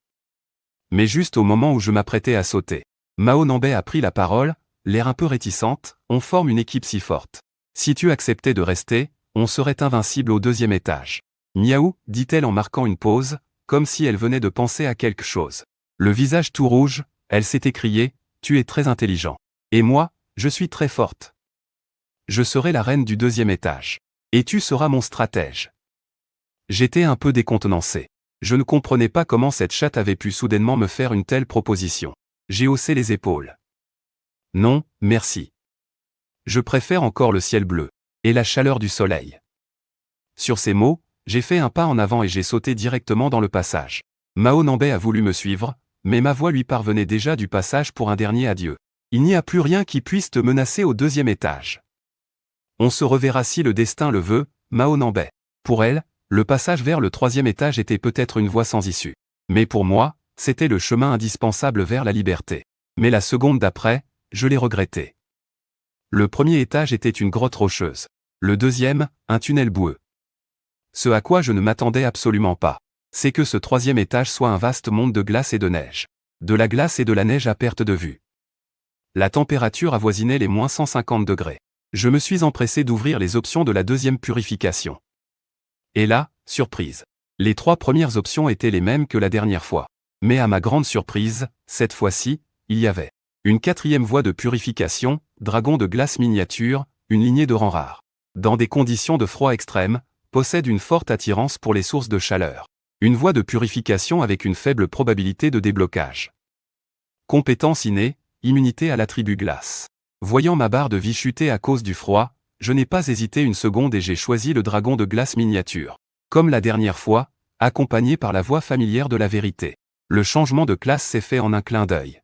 Mais juste au moment où je m'apprêtais à sauter, Mao Nambay a pris la parole, l'air un peu réticente, on forme une équipe si forte. Si tu acceptais de rester, on serait invincible au 2e étage. Miaou, dit-elle en marquant une pause, comme si elle venait de penser à quelque chose. Le visage tout rouge, elle s'est écriée, tu es très intelligent. Et moi, je suis très forte. Je serai la reine du 2e étage. Et tu seras mon stratège. J'étais un peu décontenancé. Je ne comprenais pas comment cette chatte avait pu soudainement me faire une telle proposition. J'ai haussé les épaules. Non, merci. Je préfère encore le ciel bleu et la chaleur du soleil. Sur ces mots, j'ai fait un pas en avant et j'ai sauté directement dans le passage. Mao Nambay a voulu me suivre, mais ma voix lui parvenait déjà du passage pour un dernier adieu. Il n'y a plus rien qui puisse te menacer au 2e étage. On se reverra si le destin le veut, Mao Nambay. Pour elle, le passage vers le 3e étage était peut-être une voie sans issue. Mais pour moi, c'était le chemin indispensable vers la liberté. Mais la seconde d'après, je l'ai regretté. Le 1er étage était une grotte rocheuse. Le 2e, un tunnel boueux. Ce à quoi je ne m'attendais absolument pas, c'est que ce 3e étage soit un vaste monde de glace et de neige. De la glace et de la neige à perte de vue. La température avoisinait les moins 150 degrés. Je me suis empressé d'ouvrir les options de la 2e purification. Et là, surprise. Les 3 premières options étaient les mêmes que la dernière fois. Mais à ma grande surprise, cette fois-ci, il y avait une 4e voie de purification, dragon de glace miniature, une lignée de rang rare. Dans des conditions de froid extrême, possède une forte attirance pour les sources de chaleur. Une voie de purification avec une faible probabilité de déblocage. Compétence innée, immunité à l'attribut glace. Voyant ma barre de vie chuter à cause du froid, je n'ai pas hésité une seconde et j'ai choisi le dragon de glace miniature. Comme la dernière fois, accompagné par la voix familière de la vérité. Le changement de classe s'est fait en un clin d'œil.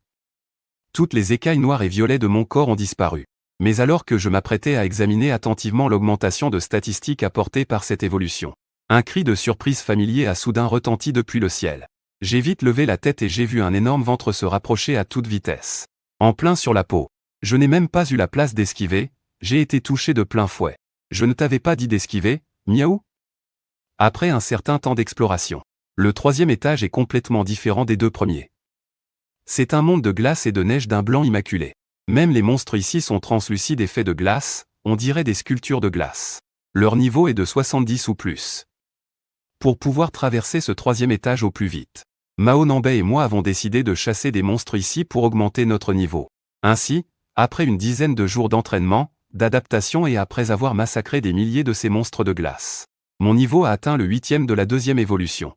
Toutes les écailles noires et violets de mon corps ont disparu. Mais alors que je m'apprêtais à examiner attentivement l'augmentation de statistiques apportée par cette évolution, un cri de surprise familier a soudain retenti depuis le ciel. J'ai vite levé la tête et j'ai vu un énorme ventre se rapprocher à toute vitesse. En plein sur la peau. Je n'ai même pas eu la place d'esquiver, j'ai été touché de plein fouet. Je ne t'avais pas dit d'esquiver, miaou? Après un certain temps d'exploration, le troisième étage est complètement différent des deux premiers. C'est un monde de glace et de neige d'un blanc immaculé. Même les monstres ici sont translucides et faits de glace, on dirait des sculptures de glace. Leur niveau est de 70 ou plus. Pour pouvoir traverser ce troisième étage au plus vite, Mao Nambay et moi avons décidé de chasser des monstres ici pour augmenter notre niveau. Ainsi, après une dizaine de jours d'entraînement, d'adaptation et après avoir massacré des milliers de ces monstres de glace, mon niveau a atteint le 8e de la deuxième évolution.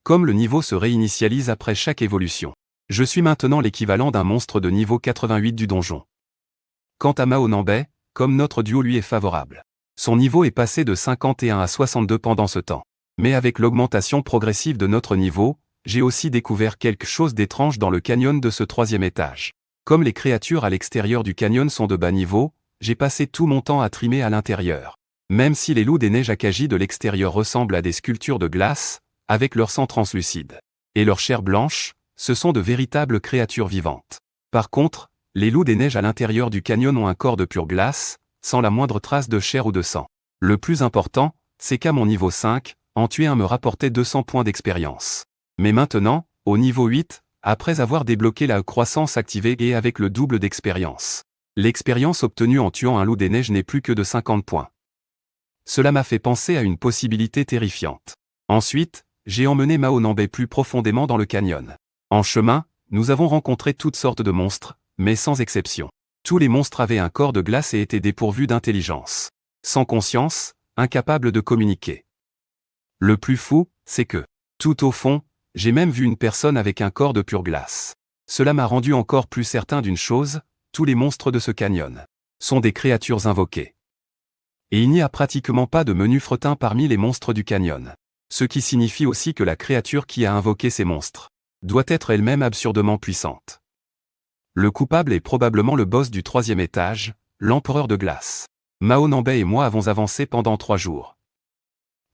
Comme le niveau se réinitialise après chaque évolution, je suis maintenant l'équivalent d'un monstre de niveau 88 du donjon. Quant à Mao Nambay, comme notre duo lui est favorable, son niveau est passé de 51 à 62 pendant ce temps. Mais avec l'augmentation progressive de notre niveau, j'ai aussi découvert quelque chose d'étrange dans le canyon de ce troisième étage. Comme les créatures à l'extérieur du canyon sont de bas niveau, j'ai passé tout mon temps à trimer à l'intérieur. Même si les loups des neiges Akagi de l'extérieur ressemblent à des sculptures de glace, avec leur sang translucide et leur chair blanche, ce sont de véritables créatures vivantes. Par contre, les loups des neiges à l'intérieur du canyon ont un corps de pure glace, sans la moindre trace de chair ou de sang. Le plus important, c'est qu'à mon niveau 5, en tuer un me rapportait 200 points d'expérience. Mais maintenant, au niveau 8, après avoir débloqué la croissance activée et avec le double d'expérience, l'expérience obtenue en tuant un loup des neiges n'est plus que de 50 points. Cela m'a fait penser à une possibilité terrifiante. Ensuite, j'ai emmené Mao Nambay plus profondément dans le canyon. En chemin, nous avons rencontré toutes sortes de monstres, mais sans exception. Tous les monstres avaient un corps de glace et étaient dépourvus d'intelligence. Sans conscience, incapables de communiquer. Le plus fou, c'est que, tout au fond, j'ai même vu une personne avec un corps de pure glace. Cela m'a rendu encore plus certain d'une chose, tous les monstres de ce canyon sont des créatures invoquées. Et il n'y a pratiquement pas de menu fretin parmi les monstres du canyon. Ce qui signifie aussi que la créature qui a invoqué ces monstres doit être elle-même absurdement puissante. Le coupable est probablement le boss du troisième étage, l'empereur de glace. Mao Nambay et moi avons avancé pendant 3 jours.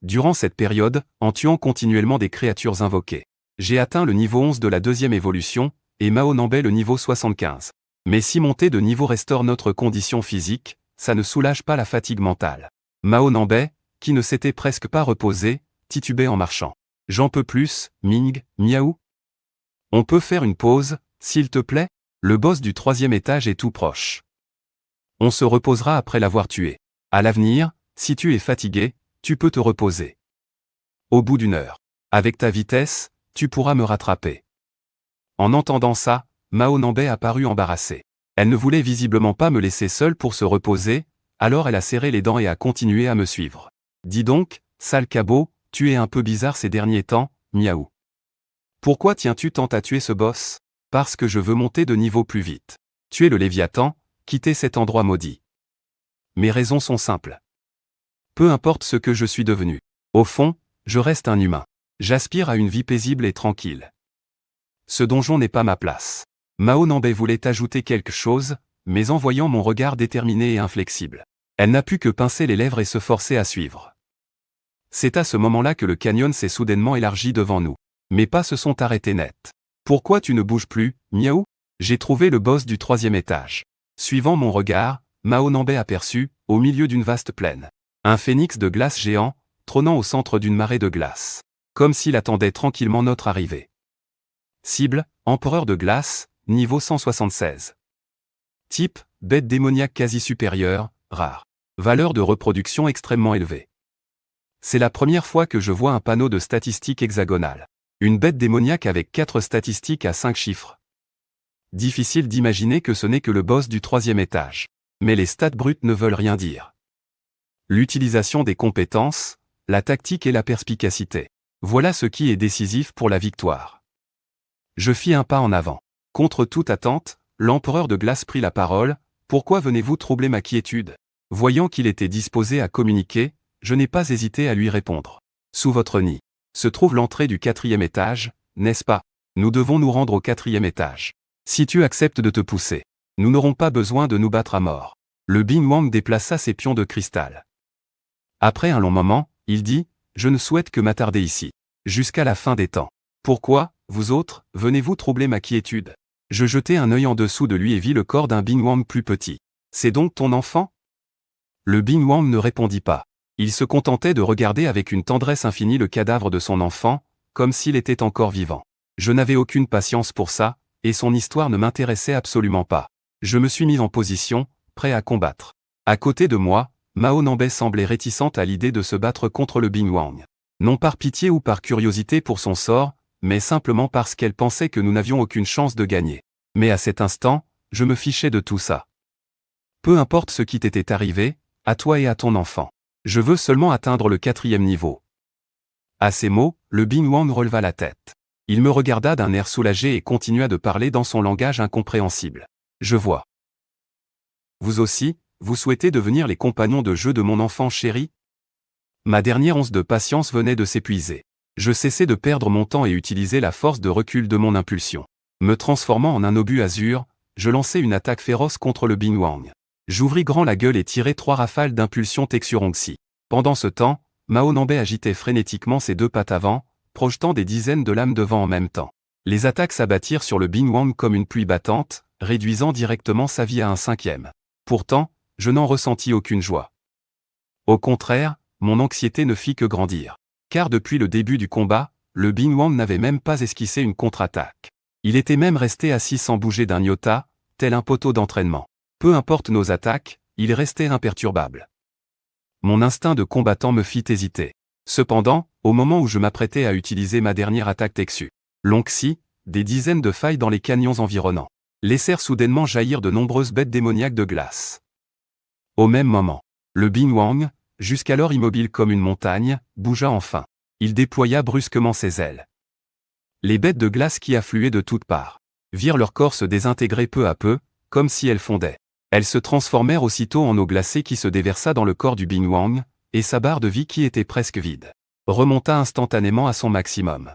Durant cette période, en tuant continuellement des créatures invoquées, j'ai atteint le niveau 11 de la deuxième évolution, et Mao Nambay le niveau 75. Mais si monter de niveau restaure notre condition physique, ça ne soulage pas la fatigue mentale. Mao Nambay, qui ne s'était presque pas reposé, titubait en marchant. J'en peux plus, Ming, miaou. On peut faire une pause, s'il te plaît? Le boss du troisième étage est tout proche. On se reposera après l'avoir tué. À l'avenir, si tu es fatigué, tu peux te reposer. Au bout d'1 heure. Avec ta vitesse, tu pourras me rattraper. En entendant ça, Mao Nambay a paru embarrassée. Elle ne voulait visiblement pas me laisser seule pour se reposer, alors elle a serré les dents et a continué à me suivre. Dis donc, sale cabot, tu es un peu bizarre ces derniers temps, miaou. Pourquoi tiens-tu tant à tuer ce boss? Parce que je veux monter de niveau plus vite. Tuer le Léviathan, quitter cet endroit maudit. Mes raisons sont simples. Peu importe ce que je suis devenu. Au fond, je reste un humain. J'aspire à une vie paisible et tranquille. Ce donjon n'est pas ma place. Mao Nambay voulait ajouter quelque chose, mais en voyant mon regard déterminé et inflexible, elle n'a pu que pincer les lèvres et se forcer à suivre. C'est à ce moment-là que le canyon s'est soudainement élargi devant nous. Mes pas se sont arrêtés net. Pourquoi tu ne bouges plus, miaou? J'ai trouvé le boss du troisième étage. Suivant mon regard, Mao Nambay aperçut, au milieu d'une vaste plaine, un phénix de glace géant, trônant au centre d'une marée de glace, comme s'il attendait tranquillement notre arrivée. Cible, empereur de glace, niveau 176. Type, bête démoniaque quasi supérieure, rare. Valeur de reproduction extrêmement élevée. C'est la première fois que je vois un panneau de statistiques hexagonales. Une bête démoniaque avec 4 statistiques à 5 chiffres. Difficile d'imaginer que ce n'est que le boss du troisième étage. Mais les stats brutes ne veulent rien dire. L'utilisation des compétences, la tactique et la perspicacité. Voilà ce qui est décisif pour la victoire. Je fis un pas en avant. Contre toute attente, l'empereur de glace prit la parole. Pourquoi venez-vous troubler ma quiétude? Voyant qu'il était disposé à communiquer, je n'ai pas hésité à lui répondre. Sous votre nid se trouve l'entrée du 4e étage, n'est-ce pas? Nous devons nous rendre au 4e étage. Si tu acceptes de te pousser, nous n'aurons pas besoin de nous battre à mort. Le Binwang déplaça ses pions de cristal. Après un long moment, il dit, je ne souhaite que m'attarder ici. Jusqu'à la fin des temps. Pourquoi, vous autres, venez-vous troubler ma quiétude? Je jetai un œil en dessous de lui et vis le corps d'un Binwang plus petit. C'est donc ton enfant? Le Binwang ne répondit pas. Il se contentait de regarder avec une tendresse infinie le cadavre de son enfant, comme s'il était encore vivant. Je n'avais aucune patience pour ça, et son histoire ne m'intéressait absolument pas. Je me suis mis en position, prêt à combattre. À côté de moi, Mao Nambay semblait réticente à l'idée de se battre contre le Binwang. Non par pitié ou par curiosité pour son sort, mais simplement parce qu'elle pensait que nous n'avions aucune chance de gagner. Mais à cet instant, je me fichais de tout ça. Peu importe ce qui t'était arrivé, à toi et à ton enfant. Je veux seulement atteindre le 4e niveau. À ces mots, le Binwang releva la tête. Il me regarda d'un air soulagé et continua de parler dans son langage incompréhensible. Je vois. Vous aussi, vous souhaitez devenir les compagnons de jeu de mon enfant chéri? Ma dernière once de patience venait de s'épuiser. Je cessais de perdre mon temps et utilisais la force de recul de mon impulsion. Me transformant en un obus azur, je lançai une attaque féroce contre le Binwang. J'ouvris grand la gueule et tirai 3 rafales d'impulsion Texurongxi. Pendant ce temps, Mao Nambay agitait frénétiquement ses 2 pattes avant, projetant des dizaines de lames de vent en même temps. Les attaques s'abattirent sur le Binwang comme une pluie battante, réduisant directement sa vie à un 5e. Pourtant, je n'en ressentis aucune joie. Au contraire, mon anxiété ne fit que grandir. Car depuis le début du combat, le Binwang n'avait même pas esquissé une contre-attaque. Il était même resté assis sans bouger d'un iota, tel un poteau d'entraînement. Peu importe nos attaques, il restait imperturbable. Mon instinct de combattant me fit hésiter. Cependant, au moment où je m'apprêtais à utiliser ma dernière attaque Texu, Longxi, des dizaines de failles dans les canyons environnants laissèrent soudainement jaillir de nombreuses bêtes démoniaques de glace. Au même moment, le Binwang, jusqu'alors immobile comme une montagne, bougea enfin. Il déploya brusquement ses ailes. Les bêtes de glace qui affluaient de toutes parts virent leur corps se désintégrer peu à peu, comme si elles fondaient. Elles se transformèrent aussitôt en eau glacée qui se déversa dans le corps du Binwang, et sa barre de vie qui était presque vide remonta instantanément à son maximum.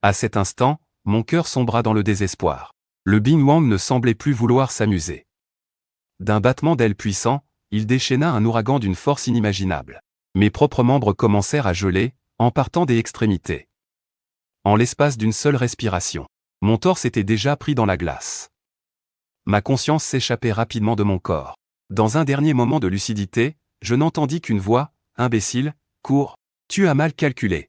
À cet instant, mon cœur sombra dans le désespoir. Le Binwang ne semblait plus vouloir s'amuser. D'un battement d'ailes puissant, il déchaîna un ouragan d'une force inimaginable. Mes propres membres commencèrent à geler, en partant des extrémités. En l'espace d'une seule respiration, mon torse était déjà pris dans la glace. Ma conscience s'échappait rapidement de mon corps. Dans un dernier moment de lucidité, je n'entendis qu'une voix, « Imbécile, cours, tu as mal calculé.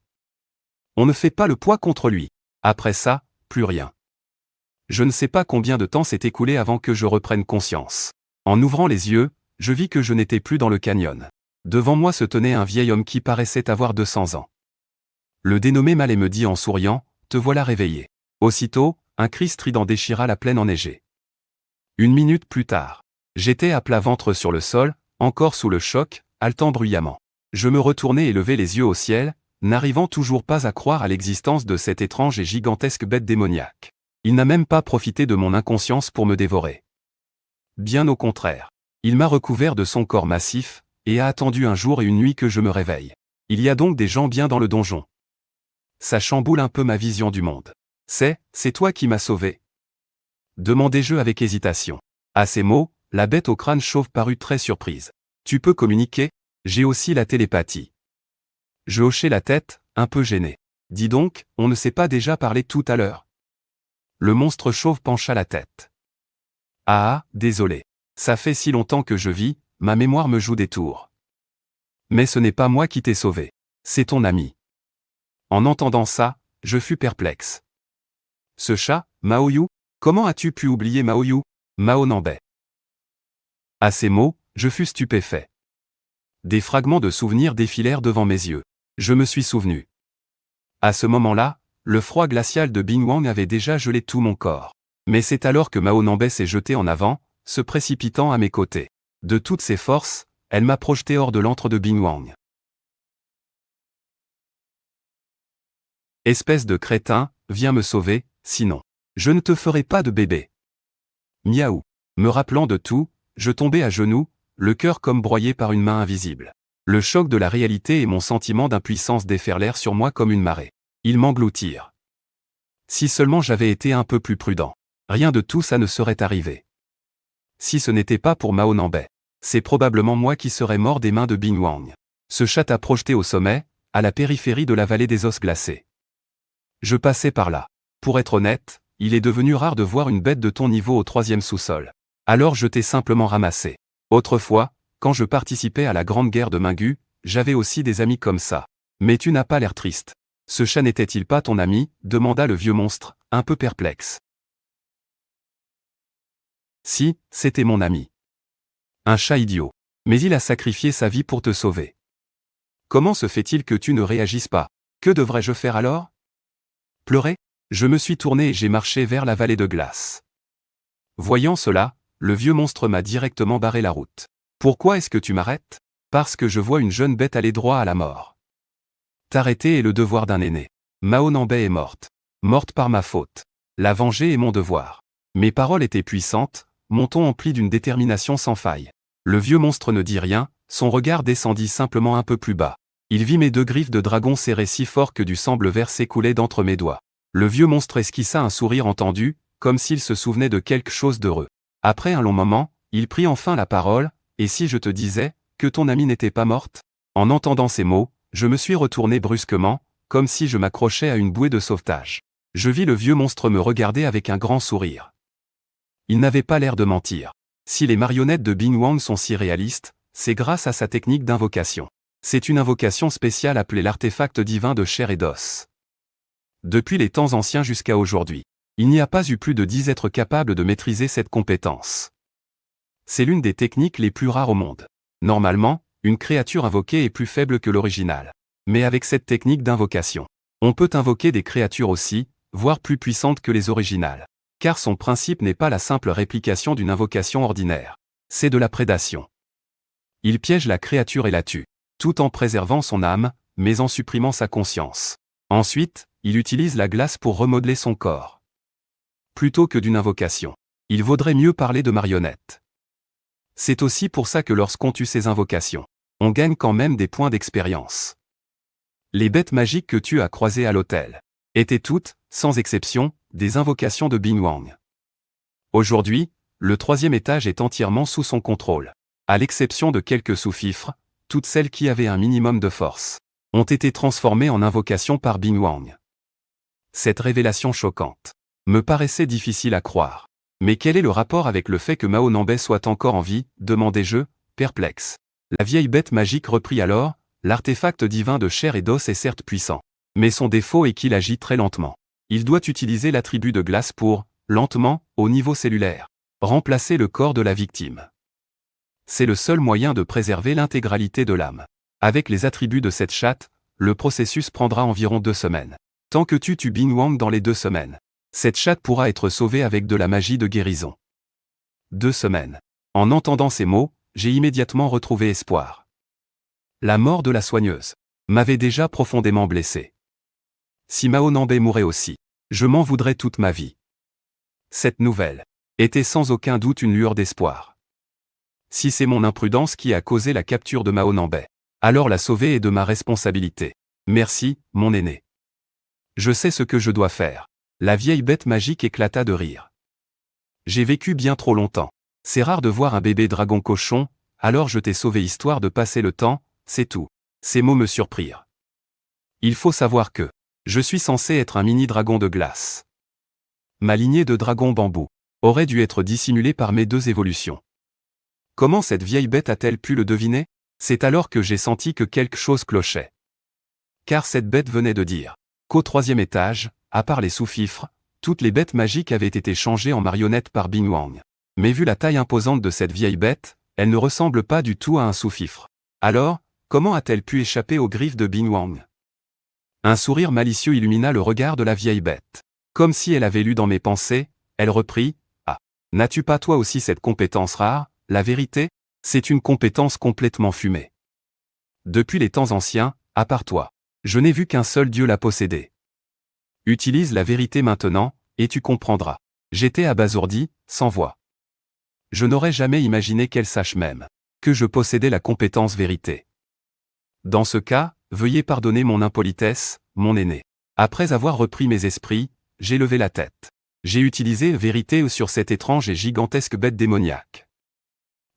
On ne fait pas le poids contre lui. » Après ça, plus rien. Je ne sais pas combien de temps s'est écoulé avant que je reprenne conscience. En ouvrant les yeux, je vis que je n'étais plus dans le canyon. Devant moi se tenait un vieil homme qui paraissait avoir 200 ans. Le dénommé Malais me dit en souriant, « Te voilà réveillé. » Aussitôt, un cri strident déchira la plaine enneigée. Une minute plus tard, j'étais à plat ventre sur le sol, encore sous le choc, haletant bruyamment. Je me retournai et levai les yeux au ciel, n'arrivant toujours pas à croire à l'existence de cette étrange et gigantesque bête démoniaque. Il n'a même pas profité de mon inconscience pour me dévorer. Bien au contraire. Il m'a recouvert de son corps massif, et a attendu un jour et une nuit que je me réveille. Il y a donc des gens bien dans le donjon. Ça chamboule un peu ma vision du monde. C'est toi qui m'as sauvé. Demandai-je avec hésitation. À ces mots, la bête au crâne chauve parut très surprise. Tu peux communiquer? J'ai aussi la télépathie. Je hochai la tête, un peu gêné. Dis donc, on ne s'est pas déjà parlé tout à l'heure? Le monstre chauve pencha la tête. Ah, désolé. Ça fait si longtemps que je vis, ma mémoire me joue des tours. Mais ce n'est pas moi qui t'ai sauvé. C'est ton ami. En entendant ça, je fus perplexe. Ce chat, Maoyu, comment as-tu pu oublier Maoyu? Mao Nambay. À ces mots, je fus stupéfait. Des fragments de souvenirs défilèrent devant mes yeux. Je me suis souvenu. À ce moment-là, le froid glacial de Binwang avait déjà gelé tout mon corps. Mais c'est alors que Mao Nambay s'est jetée en avant, se précipitant à mes côtés. De toutes ses forces, elle m'a projeté hors de l'antre de Binwang. Espèce de crétin, viens me sauver, sinon, je ne te ferai pas de bébé. Miaou. Me rappelant de tout, je tombai à genoux, le cœur comme broyé par une main invisible. Le choc de la réalité et mon sentiment d'impuissance déferlèrent sur moi comme une marée. Ils m'engloutirent. Si seulement j'avais été un peu plus prudent. Rien de tout ça ne serait arrivé. Si ce n'était pas pour Mao Nambay, c'est probablement moi qui serais mort des mains de Bing Wang. Ce chat t'a projeté au sommet, à la périphérie de la vallée des os glacés. Je passais par là. Pour être honnête, il est devenu rare de voir une bête de ton niveau au 3e sous-sol. Alors je t'ai simplement ramassé. Autrefois, quand je participais à la grande guerre de Mingu, j'avais aussi des amis comme ça. Mais tu n'as pas l'air triste. Ce chat n'était-il pas ton ami, demanda le vieux monstre, un peu perplexe. Si, c'était mon ami. Un chat idiot. Mais il a sacrifié sa vie pour te sauver. Comment se fait-il que tu ne réagisses pas? Que devrais-je faire alors? Pleurer? Je me suis tourné et j'ai marché vers la vallée de glace. Voyant cela, le vieux monstre m'a directement barré la route. Pourquoi est-ce que tu m'arrêtes? Parce que je vois une jeune bête aller droit à la mort. T'arrêter est le devoir d'un aîné. Mao Nambay est morte. Morte par ma faute. La venger est mon devoir. Mes paroles étaient puissantes, mon ton empli d'une détermination sans faille. Le vieux monstre ne dit rien, son regard descendit simplement un peu plus bas. Il vit mes 2 griffes de dragon serrées si fort que du sang bleu vert s'écoulait d'entre mes doigts. Le vieux monstre esquissa un sourire entendu, comme s'il se souvenait de quelque chose d'heureux. Après un long moment, il prit enfin la parole, « Et si je te disais, que ton amie n'était pas morte ?» En entendant ces mots, je me suis retourné brusquement, comme si je m'accrochais à une bouée de sauvetage. Je vis le vieux monstre me regarder avec un grand sourire. Il n'avait pas l'air de mentir. Si les marionnettes de Bing Wang sont si réalistes, c'est grâce à sa technique d'invocation. C'est une invocation spéciale appelée l'artefact divin de chair et d'os. Depuis les temps anciens jusqu'à aujourd'hui, il n'y a pas eu plus de 10 êtres capables de maîtriser cette compétence. C'est l'une des techniques les plus rares au monde. Normalement, une créature invoquée est plus faible que l'original. Mais avec cette technique d'invocation, on peut invoquer des créatures aussi, voire plus puissantes que les originales. Car son principe n'est pas la simple réplication d'une invocation ordinaire. C'est de la prédation. Il piège la créature et la tue, tout en préservant son âme, mais en supprimant sa conscience. Ensuite, il utilise la glace pour remodeler son corps. Plutôt que d'une invocation, il vaudrait mieux parler de marionnette. C'est aussi pour ça que lorsqu'on tue ces invocations, on gagne quand même des points d'expérience. Les bêtes magiques que tu as croisées à l'hôtel étaient toutes, sans exception, des invocations de Bing Wang. Aujourd'hui, le 3e étage est entièrement sous son contrôle. À l'exception de quelques sous-fifres, toutes celles qui avaient un minimum de force ont été transformées en invocations par Bing Wang. Cette révélation choquante me paraissait difficile à croire. Mais quel est le rapport avec le fait que Mao Nambay soit encore en vie, demandai-je, perplexe. La vieille bête magique reprit alors, l'artefact divin de chair et d'os est certes puissant. Mais son défaut est qu'il agit très lentement. Il doit utiliser l'attribut de glace pour, lentement, au niveau cellulaire, remplacer le corps de la victime. C'est le seul moyen de préserver l'intégralité de l'âme. Avec les attributs de cette chatte, le processus prendra environ 2 semaines. Tant que tu tues Bing Wang dans les 2 semaines, cette chatte pourra être sauvée avec de la magie de guérison. 2 semaines. En entendant ces mots, j'ai immédiatement retrouvé espoir. La mort de la soigneuse m'avait déjà profondément blessé. Si Mao Nambay mourait aussi, je m'en voudrais toute ma vie. Cette nouvelle était sans aucun doute une lueur d'espoir. Si c'est mon imprudence qui a causé la capture de Mao Nambay, alors la sauver est de ma responsabilité. Merci, mon aîné. Je sais ce que je dois faire. La vieille bête magique éclata de rire. J'ai vécu bien trop longtemps. C'est rare de voir un bébé dragon cochon, alors je t'ai sauvé histoire de passer le temps, c'est tout. Ces mots me surprirent. Il faut savoir que je suis censé être un mini-dragon de glace. Ma lignée de dragons bambou aurait dû être dissimulée par mes 2 évolutions. Comment cette vieille bête a-t-elle pu le deviner? C'est alors que j'ai senti que quelque chose clochait. Car cette bête venait de dire qu'au 3e étage, à part les sous-fifres, toutes les bêtes magiques avaient été changées en marionnettes par Bing Wang. Mais vu la taille imposante de cette vieille bête, elle ne ressemble pas du tout à un sous-fifre. Alors, comment a-t-elle pu échapper aux griffes de Bing Wang? Un sourire malicieux illumina le regard de la vieille bête. Comme si elle avait lu dans mes pensées, elle reprit, « Ah, n'as-tu pas toi aussi cette compétence rare, la vérité? C'est une compétence complètement fumée. Depuis les temps anciens, à part toi, je n'ai vu qu'un seul dieu la posséder. Utilise la vérité maintenant, et tu comprendras. » J'étais abasourdi, sans voix. Je n'aurais jamais imaginé qu'elle sache même que je possédais la compétence vérité. Dans ce cas, veuillez pardonner mon impolitesse, mon aîné. Après avoir repris mes esprits, j'ai levé la tête. J'ai utilisé vérité sur cette étrange et gigantesque bête démoniaque.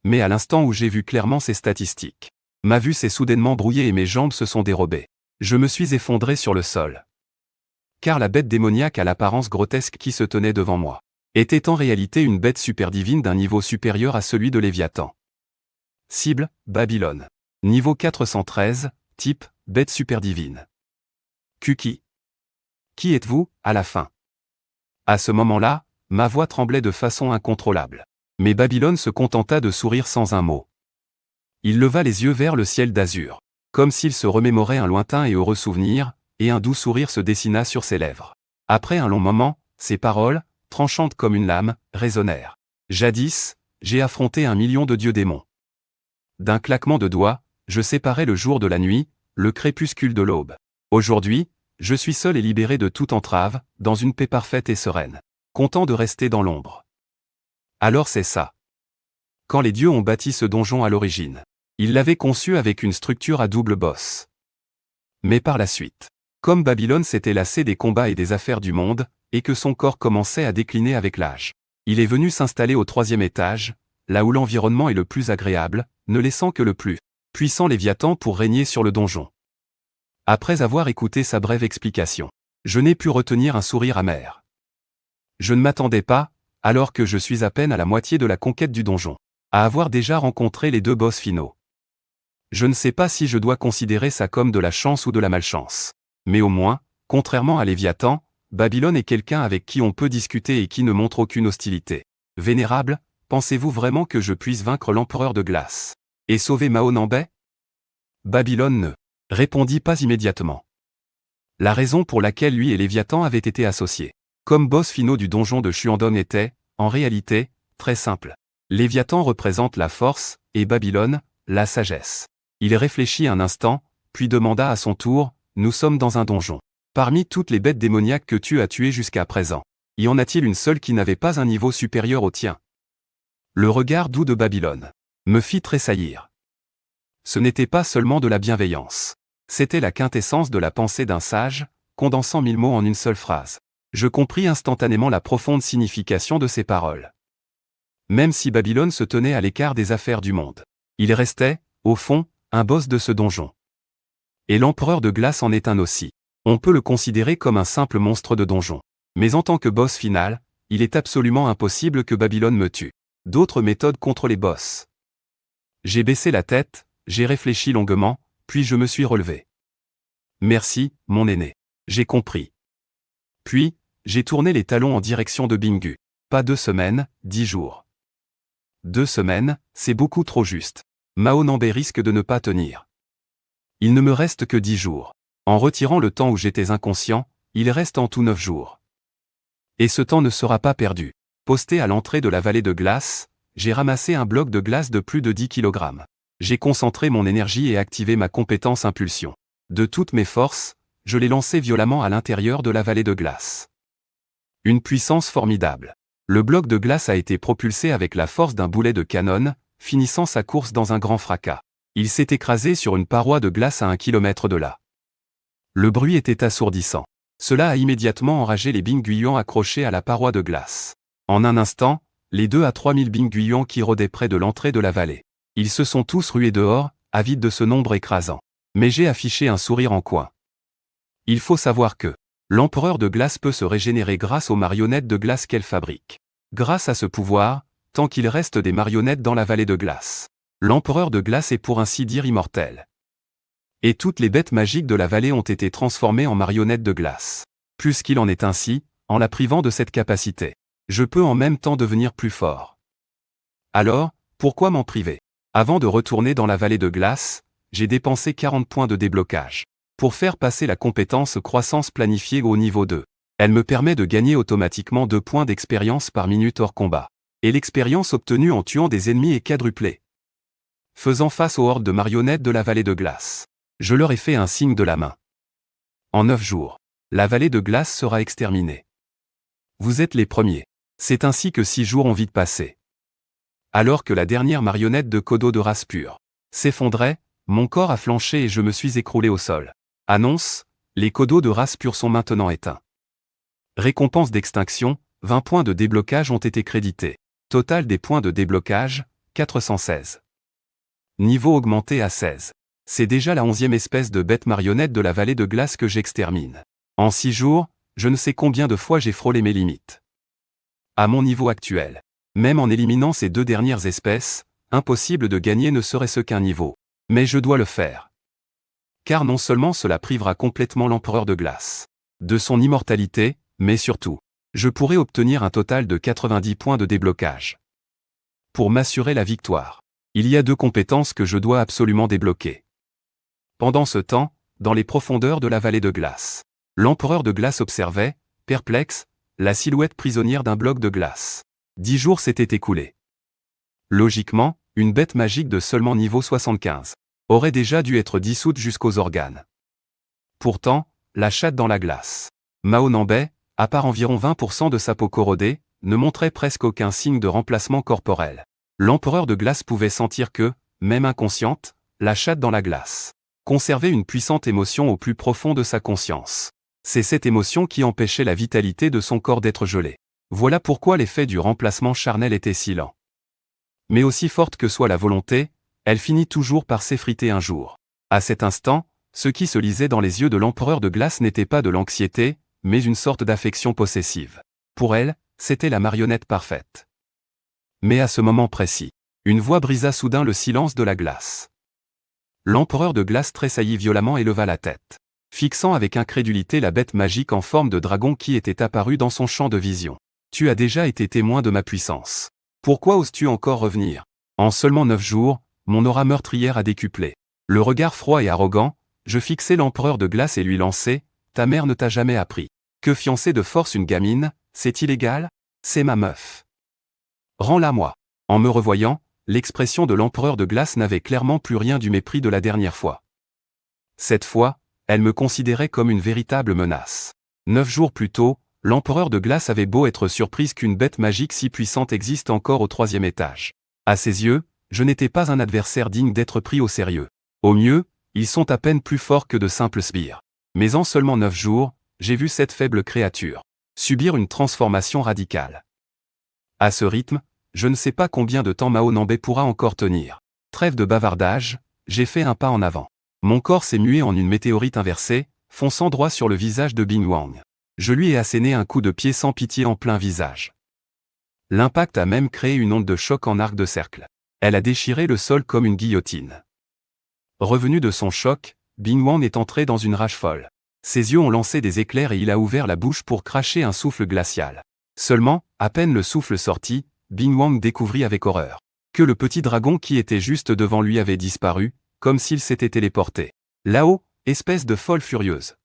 Mais à l'instant où j'ai vu clairement ses statistiques, ma vue s'est soudainement brouillée et mes jambes se sont dérobées. Je me suis effondré sur le sol. Car la bête démoniaque à l'apparence grotesque qui se tenait devant moi était en réalité une bête superdivine d'un niveau supérieur à celui de Léviathan. Cible, Babylone. Niveau 413, type, bête superdivine. Kuki. Qui êtes-vous, à la fin? À ce moment-là, ma voix tremblait de façon incontrôlable. Mais Babylone se contenta de sourire sans un mot. Il leva les yeux vers le ciel d'azur, comme s'il se remémorait un lointain et heureux souvenir, et un doux sourire se dessina sur ses lèvres. Après un long moment, ses paroles, tranchantes comme une lame, résonnèrent. Jadis, j'ai affronté 1 million de dieux démons. D'un claquement de doigts, je séparais le jour de la nuit, le crépuscule de l'aube. Aujourd'hui, je suis seul et libéré de toute entrave, dans une paix parfaite et sereine. Content de rester dans l'ombre. Alors c'est ça. Quand les dieux ont bâti ce donjon à l'origine, ils l'avaient conçu avec une structure à double boss. Mais par la suite, comme Babylone s'était lassé des combats et des affaires du monde, et que son corps commençait à décliner avec l'âge, il est venu s'installer au 3e étage, là où l'environnement est le plus agréable, ne laissant que le plus puissant Léviathan pour régner sur le donjon. Après avoir écouté sa brève explication, je n'ai pu retenir un sourire amer. Je ne m'attendais pas, alors que je suis à peine à la moitié de la conquête du donjon, à avoir déjà rencontré les 2 boss finaux. Je ne sais pas si je dois considérer ça comme de la chance ou de la malchance. Mais au moins, contrairement à Léviathan, Babylone est quelqu'un avec qui on peut discuter et qui ne montre aucune hostilité. Vénérable, pensez-vous vraiment que je puisse vaincre l'empereur de glace et sauver Mao Nambay? Babylone ne répondit pas immédiatement. La raison pour laquelle lui et Léviathan avaient été associés comme boss finaux du donjon de Shuandong était, en réalité, très simple. Léviathan représente la force, et Babylone, la sagesse. Il réfléchit un instant, puis demanda à son tour, « Nous sommes dans un donjon. Parmi toutes les bêtes démoniaques que tu as tuées jusqu'à présent, y en a-t-il une seule qui n'avait pas un niveau supérieur au tien ?» Le regard doux de Babylone me fit tressaillir. Ce n'était pas seulement de la bienveillance. C'était la quintessence de la pensée d'un sage, condensant 1000 mots en une seule phrase. Je compris instantanément la profonde signification de ces paroles. Même si Babylone se tenait à l'écart des affaires du monde, il restait, au fond, un boss de ce donjon. Et l'empereur de glace en est un aussi. On peut le considérer comme un simple monstre de donjon. Mais en tant que boss final, il est absolument impossible que Babylone me tue. D'autres méthodes contre les boss. J'ai baissé la tête, j'ai réfléchi longuement, puis je me suis relevé. Merci, mon aîné. J'ai compris. Puis, j'ai tourné les talons en direction de Bingu. Pas 2 semaines, 10 jours. 2 semaines, c'est beaucoup trop juste. Mao Nambay risque de ne pas tenir. Il ne me reste que 10 jours. En retirant le temps où j'étais inconscient, il reste en tout 9 jours. Et ce temps ne sera pas perdu. Posté à l'entrée de la vallée de glace, j'ai ramassé un bloc de glace de plus de 10 kg. J'ai concentré mon énergie et activé ma compétence impulsion. De toutes mes forces, je l'ai lancé violemment à l'intérieur de la vallée de glace. Une puissance formidable. Le bloc de glace a été propulsé avec la force d'un boulet de canon, finissant sa course dans un grand fracas. Il s'est écrasé sur une paroi de glace à 1 kilomètre de là. Le bruit était assourdissant. Cela a immédiatement enragé les Binguyuan accrochés à la paroi de glace. En un instant, les 2 à 3 000 Binguyuan qui rôdaient près de l'entrée de la vallée. Ils se sont tous rués dehors, avides de ce nombre écrasant. Mais j'ai affiché un sourire en coin. Il faut savoir que l'empereur de glace peut se régénérer grâce aux marionnettes de glace qu'elle fabrique. Grâce à ce pouvoir, tant qu'il reste des marionnettes dans la vallée de glace, l'empereur de glace est pour ainsi dire immortel. Et toutes les bêtes magiques de la vallée ont été transformées en marionnettes de glace. Puisqu'il en est ainsi, en la privant de cette capacité, je peux en même temps devenir plus fort. Alors, pourquoi m'en priver? Avant de retourner dans la vallée de glace, j'ai dépensé 40 points de déblocage pour faire passer la compétence croissance planifiée au niveau 2. Elle me permet de gagner automatiquement 2 points d'expérience par minute hors combat. Et l'expérience obtenue en tuant des ennemis est quadruplée. Faisant face aux hordes de marionnettes de la vallée de glace, je leur ai fait un signe de la main. En 9 jours, la vallée de glace sera exterminée. Vous êtes les premiers. C'est ainsi que 6 jours ont vite passé. Alors que la dernière marionnette de Kodo de race pure s'effondrait, mon corps a flanché et je me suis écroulé au sol. Annonce, les Kodo de race pure sont maintenant éteints. Récompense d'extinction, 20 points de déblocage ont été crédités. Total des points de déblocage, 416. Niveau augmenté à 16. C'est déjà la 11e espèce de bête marionnette de la vallée de glace que j'extermine. En 6 jours, je ne sais combien de fois j'ai frôlé mes limites. À mon niveau actuel, même en éliminant ces 2 dernières espèces, impossible de gagner ne serait-ce qu'un niveau. Mais je dois le faire. Car non seulement cela privera complètement l'empereur de glace de son immortalité, mais surtout, je pourrais obtenir un total de 90 points de déblocage. Pour m'assurer la victoire, il y a 2 compétences que je dois absolument débloquer. Pendant ce temps, dans les profondeurs de la vallée de glace, l'empereur de glace observait, perplexe, la silhouette prisonnière d'un bloc de glace. 10 jours s'étaient écoulés. Logiquement, une bête magique de seulement niveau 75 aurait déjà dû être dissoute jusqu'aux organes. Pourtant, la chatte dans la glace, Mao Nambay, à part environ 20% de sa peau corrodée, ne montrait presque aucun signe de remplacement corporel. L'empereur de glace pouvait sentir que, même inconsciente, la chatte dans la glace conservait une puissante émotion au plus profond de sa conscience. C'est cette émotion qui empêchait la vitalité de son corps d'être gelée. Voilà pourquoi l'effet du remplacement charnel était si lent. Mais aussi forte que soit la volonté, elle finit toujours par s'effriter un jour. À cet instant, ce qui se lisait dans les yeux de l'empereur de glace n'était pas de l'anxiété, mais une sorte d'affection possessive. Pour elle, c'était la marionnette parfaite. Mais à ce moment précis, une voix brisa soudain le silence de la glace. L'empereur de glace tressaillit violemment et leva la tête, fixant avec incrédulité la bête magique en forme de dragon qui était apparue dans son champ de vision. « Tu as déjà été témoin de ma puissance. Pourquoi oses-tu encore revenir ? En seulement 9 jours, mon aura meurtrière a décuplé. » Le regard froid et arrogant, je fixai l'empereur de glace et lui lançai, « Ta mère ne t'a jamais appris que fiancer de force une gamine, c'est illégal ? C'est ma meuf. Rends-la moi. » En me revoyant, l'expression de l'empereur de glace n'avait clairement plus rien du mépris de la dernière fois. Cette fois, elle me considérait comme une véritable menace. 9 jours plus tôt, l'empereur de glace avait beau être surprise qu'une bête magique si puissante existe encore au 3e étage. À ses yeux, je n'étais pas un adversaire digne d'être pris au sérieux. Au mieux, ils sont à peine plus forts que de simples sbires. Mais en seulement 9 jours, j'ai vu cette faible créature subir une transformation radicale. À ce rythme, je ne sais pas combien de temps Mao Nambay pourra encore tenir. Trêve de bavardage, j'ai fait un pas en avant. Mon corps s'est mué en une météorite inversée, fonçant droit sur le visage de Bing Wang. Je lui ai asséné un coup de pied sans pitié en plein visage. L'impact a même créé une onde de choc en arc de cercle. Elle a déchiré le sol comme une guillotine. Revenu de son choc, Bing Wang est entré dans une rage folle. Ses yeux ont lancé des éclairs et il a ouvert la bouche pour cracher un souffle glacial. Seulement, à peine le souffle sorti, Bing Wang découvrit avec horreur que le petit dragon qui était juste devant lui avait disparu, comme s'il s'était téléporté. Là-haut, espèce de folle furieuse.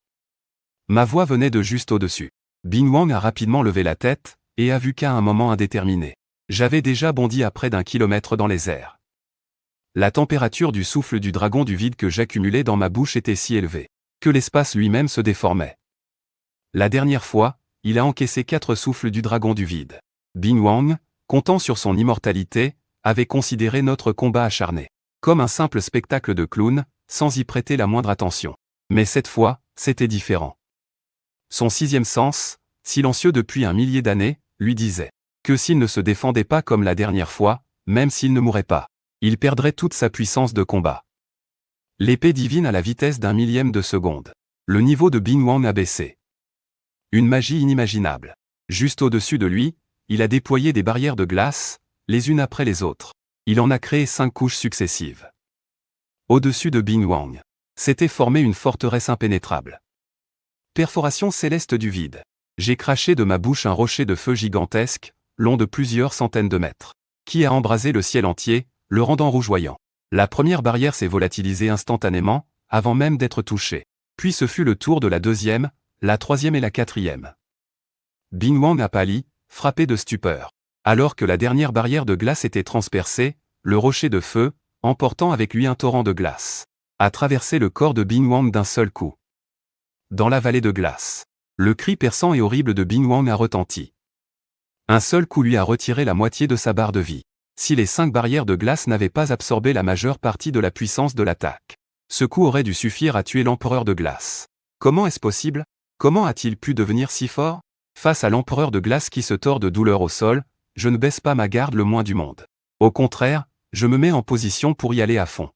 Ma voix venait de juste au-dessus. Bing Wang a rapidement levé la tête, et a vu qu'à un moment indéterminé, j'avais déjà bondi à près d'1 kilomètre dans les airs. La température du souffle du dragon du vide que j'accumulais dans ma bouche était si élevée que l'espace lui-même se déformait. La dernière fois, il a encaissé 4 souffles du dragon du vide. Bing Wang, comptant sur son immortalité, avait considéré notre combat acharné comme un simple spectacle de clown, sans y prêter la moindre attention. Mais cette fois, c'était différent. Son 6e sens, silencieux depuis un millier d'années, lui disait que s'il ne se défendait pas comme la dernière fois, même s'il ne mourait pas, il perdrait toute sa puissance de combat. L'épée divine à la vitesse d'1 millième de seconde. Le niveau de Bing Wang a baissé. Une magie inimaginable. Juste au-dessus de lui, il a déployé des barrières de glace, les unes après les autres. Il en a créé 5 couches successives. Au-dessus de Bing Wang, s'était formée une forteresse impénétrable. Perforation céleste du vide. J'ai craché de ma bouche un rocher de feu gigantesque, long de plusieurs centaines de mètres, qui a embrasé le ciel entier, le rendant rougeoyant. La première barrière s'est volatilisée instantanément, avant même d'être touchée. Puis ce fut le tour de la 2e, la 3e et la 4e. Bing Wang a pâli, frappé de stupeur. Alors que la dernière barrière de glace était transpercée, le rocher de feu, emportant avec lui un torrent de glace, a traversé le corps de Bing Wang d'un seul coup. Dans la vallée de glace, le cri perçant et horrible de Bing Wang a retenti. Un seul coup lui a retiré la moitié de sa barre de vie. Si les 5 barrières de glace n'avaient pas absorbé la majeure partie de la puissance de l'attaque, ce coup aurait dû suffire à tuer l'empereur de glace. Comment est-ce possible ? Comment a-t-il pu devenir si fort ? Face à l'empereur de glace qui se tord de douleur au sol, je ne baisse pas ma garde le moins du monde. Au contraire, je me mets en position pour y aller à fond.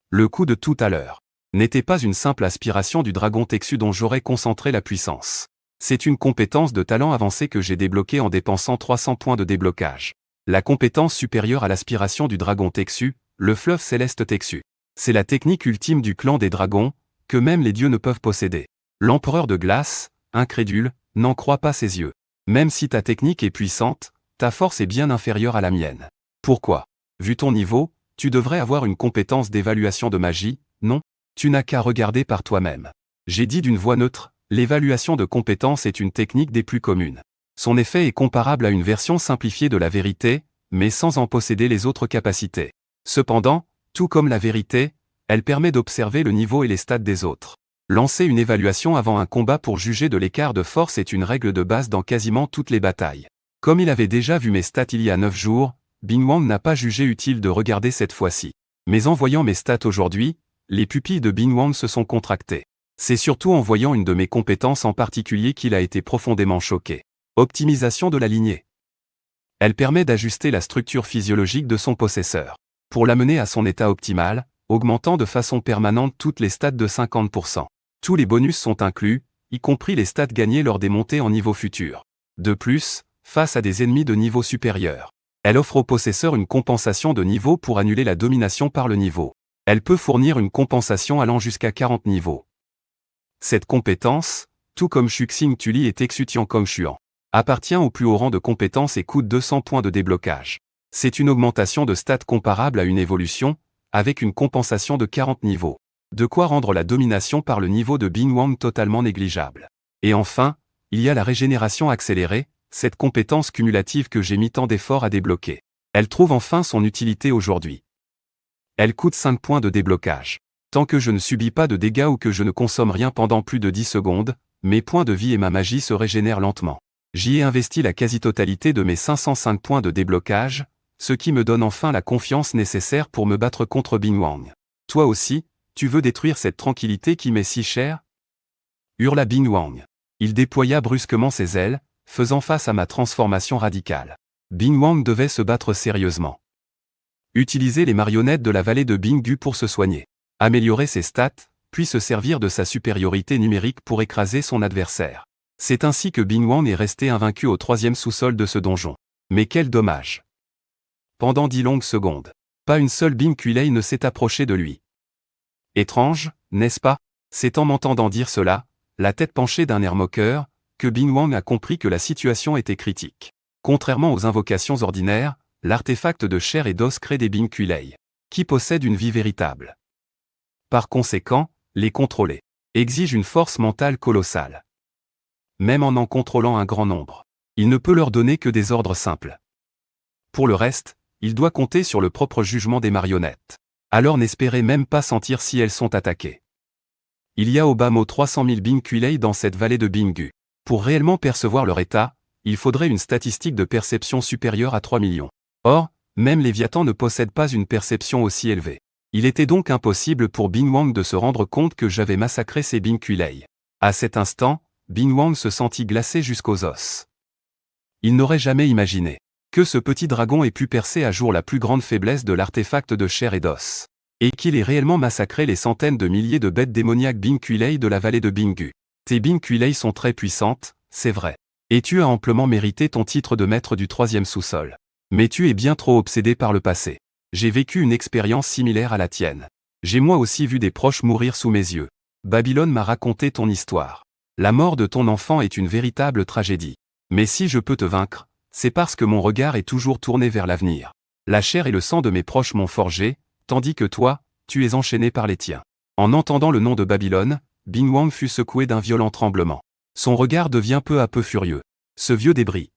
Le coup de tout à l'heure n'était pas une simple aspiration du dragon Texu dont j'aurais concentré la puissance. C'est une compétence de talent avancé que j'ai débloquée en dépensant 300 points de déblocage. La compétence supérieure à l'aspiration du dragon Texu, le fleuve céleste Texu. C'est la technique ultime du clan des dragons, que même les dieux ne peuvent posséder. L'empereur de glace, incrédule, n'en croit pas ses yeux. Même si ta technique est puissante, ta force est bien inférieure à la mienne. Pourquoi? Vu ton niveau, tu devrais avoir une compétence d'évaluation de magie, non? Tu n'as qu'à regarder par toi-même. J'ai dit d'une voix neutre, l'évaluation de compétences est une technique des plus communes. Son effet est comparable à une version simplifiée de la vérité, mais sans en posséder les autres capacités. Cependant, tout comme la vérité, elle permet d'observer le niveau et les stats des autres. Lancer une évaluation avant un combat pour juger de l'écart de force est une règle de base dans quasiment toutes les batailles. Comme il avait déjà vu mes stats il y a 9 jours, Bing Wang n'a pas jugé utile de regarder cette fois-ci. Mais en voyant mes stats aujourd'hui, les pupilles de Bing Wang se sont contractées. C'est surtout en voyant une de mes compétences en particulier qu'il a été profondément choqué. Optimisation de la lignée. Elle permet d'ajuster la structure physiologique de son possesseur, pour l'amener à son état optimal, augmentant de façon permanente toutes les stats de 50%. Tous les bonus sont inclus, y compris les stats gagnés lors des montées en niveau futur. De plus, face à des ennemis de niveau supérieur, elle offre au possesseur une compensation de niveau pour annuler la domination par le niveau. Elle peut fournir une compensation allant jusqu'à 40 niveaux. Cette compétence, tout comme Shuxing Tuli et Texutian comme Xuan, appartient au plus haut rang de compétence et coûte 200 points de déblocage. C'est une augmentation de stats comparable à une évolution, avec une compensation de 40 niveaux. De quoi rendre la domination par le niveau de Bing Wang totalement négligeable. Et enfin, il y a la régénération accélérée, cette compétence cumulative que j'ai mis tant d'efforts à débloquer. Elle trouve enfin son utilité aujourd'hui. Elle coûte 5 points de déblocage. Tant que je ne subis pas de dégâts ou que je ne consomme rien pendant plus de 10 secondes, mes points de vie et ma magie se régénèrent lentement. J'y ai investi la quasi-totalité de mes 505 points de déblocage, ce qui me donne enfin la confiance nécessaire pour me battre contre Bing Wang. Toi aussi, tu veux détruire cette tranquillité qui m'est si chère? Hurla Bing Wang. Il déploya brusquement ses ailes, faisant face à ma transformation radicale. Bing Wang devait se battre sérieusement. Utiliser les marionnettes de la vallée de Binggu pour se soigner. Améliorer ses stats, puis se servir de sa supériorité numérique pour écraser son adversaire. C'est ainsi que Bing Wang est resté invaincu au 3e sous-sol de ce donjon. Mais quel dommage! Pendant 10 longues secondes, pas une seule Bing Kuilei ne s'est approchée de lui. Étrange, n'est-ce pas? C'est en m'entendant dire cela, la tête penchée d'un air moqueur, que Bing Wang a compris que la situation était critique. Contrairement aux invocations ordinaires, l'artefact de chair et d'os crée des Bing Kuilei, qui possèdent une vie véritable. Par conséquent, les contrôler exige une force mentale colossale. Même en contrôlant un grand nombre, il ne peut leur donner que des ordres simples. Pour le reste, il doit compter sur le propre jugement des marionnettes. Alors n'espérez même pas sentir si elles sont attaquées. Il y a au bas mot 300 000 Bing Kuilei dans cette vallée de Binggu. Pour réellement percevoir leur état, il faudrait une statistique de perception supérieure à 3 millions. Or, même Léviathan ne possède pas une perception aussi élevée. Il était donc impossible pour Bing Wang de se rendre compte que j'avais massacré ces Bing Kuilei. À cet instant, Bing Wang se sentit glacé jusqu'aux os. Il n'aurait jamais imaginé que ce petit dragon ait pu percer à jour la plus grande faiblesse de l'artefact de chair et d'os, et qu'il ait réellement massacré les centaines de milliers de bêtes démoniaques Bing Kuilei de la vallée de Binggu. Tes Bing Kuilei sont très puissantes, c'est vrai. Et tu as amplement mérité ton titre de maître du 3e sous-sol. Mais tu es bien trop obsédé par le passé. J'ai vécu une expérience similaire à la tienne. J'ai moi aussi vu des proches mourir sous mes yeux. Babylone m'a raconté ton histoire. La mort de ton enfant est une véritable tragédie. Mais si je peux te vaincre, c'est parce que mon regard est toujours tourné vers l'avenir. La chair et le sang de mes proches m'ont forgé, tandis que toi, tu es enchaîné par les tiens. En entendant le nom de Babylone, Bing Wang fut secoué d'un violent tremblement. Son regard devient peu à peu furieux. Ce vieux débris.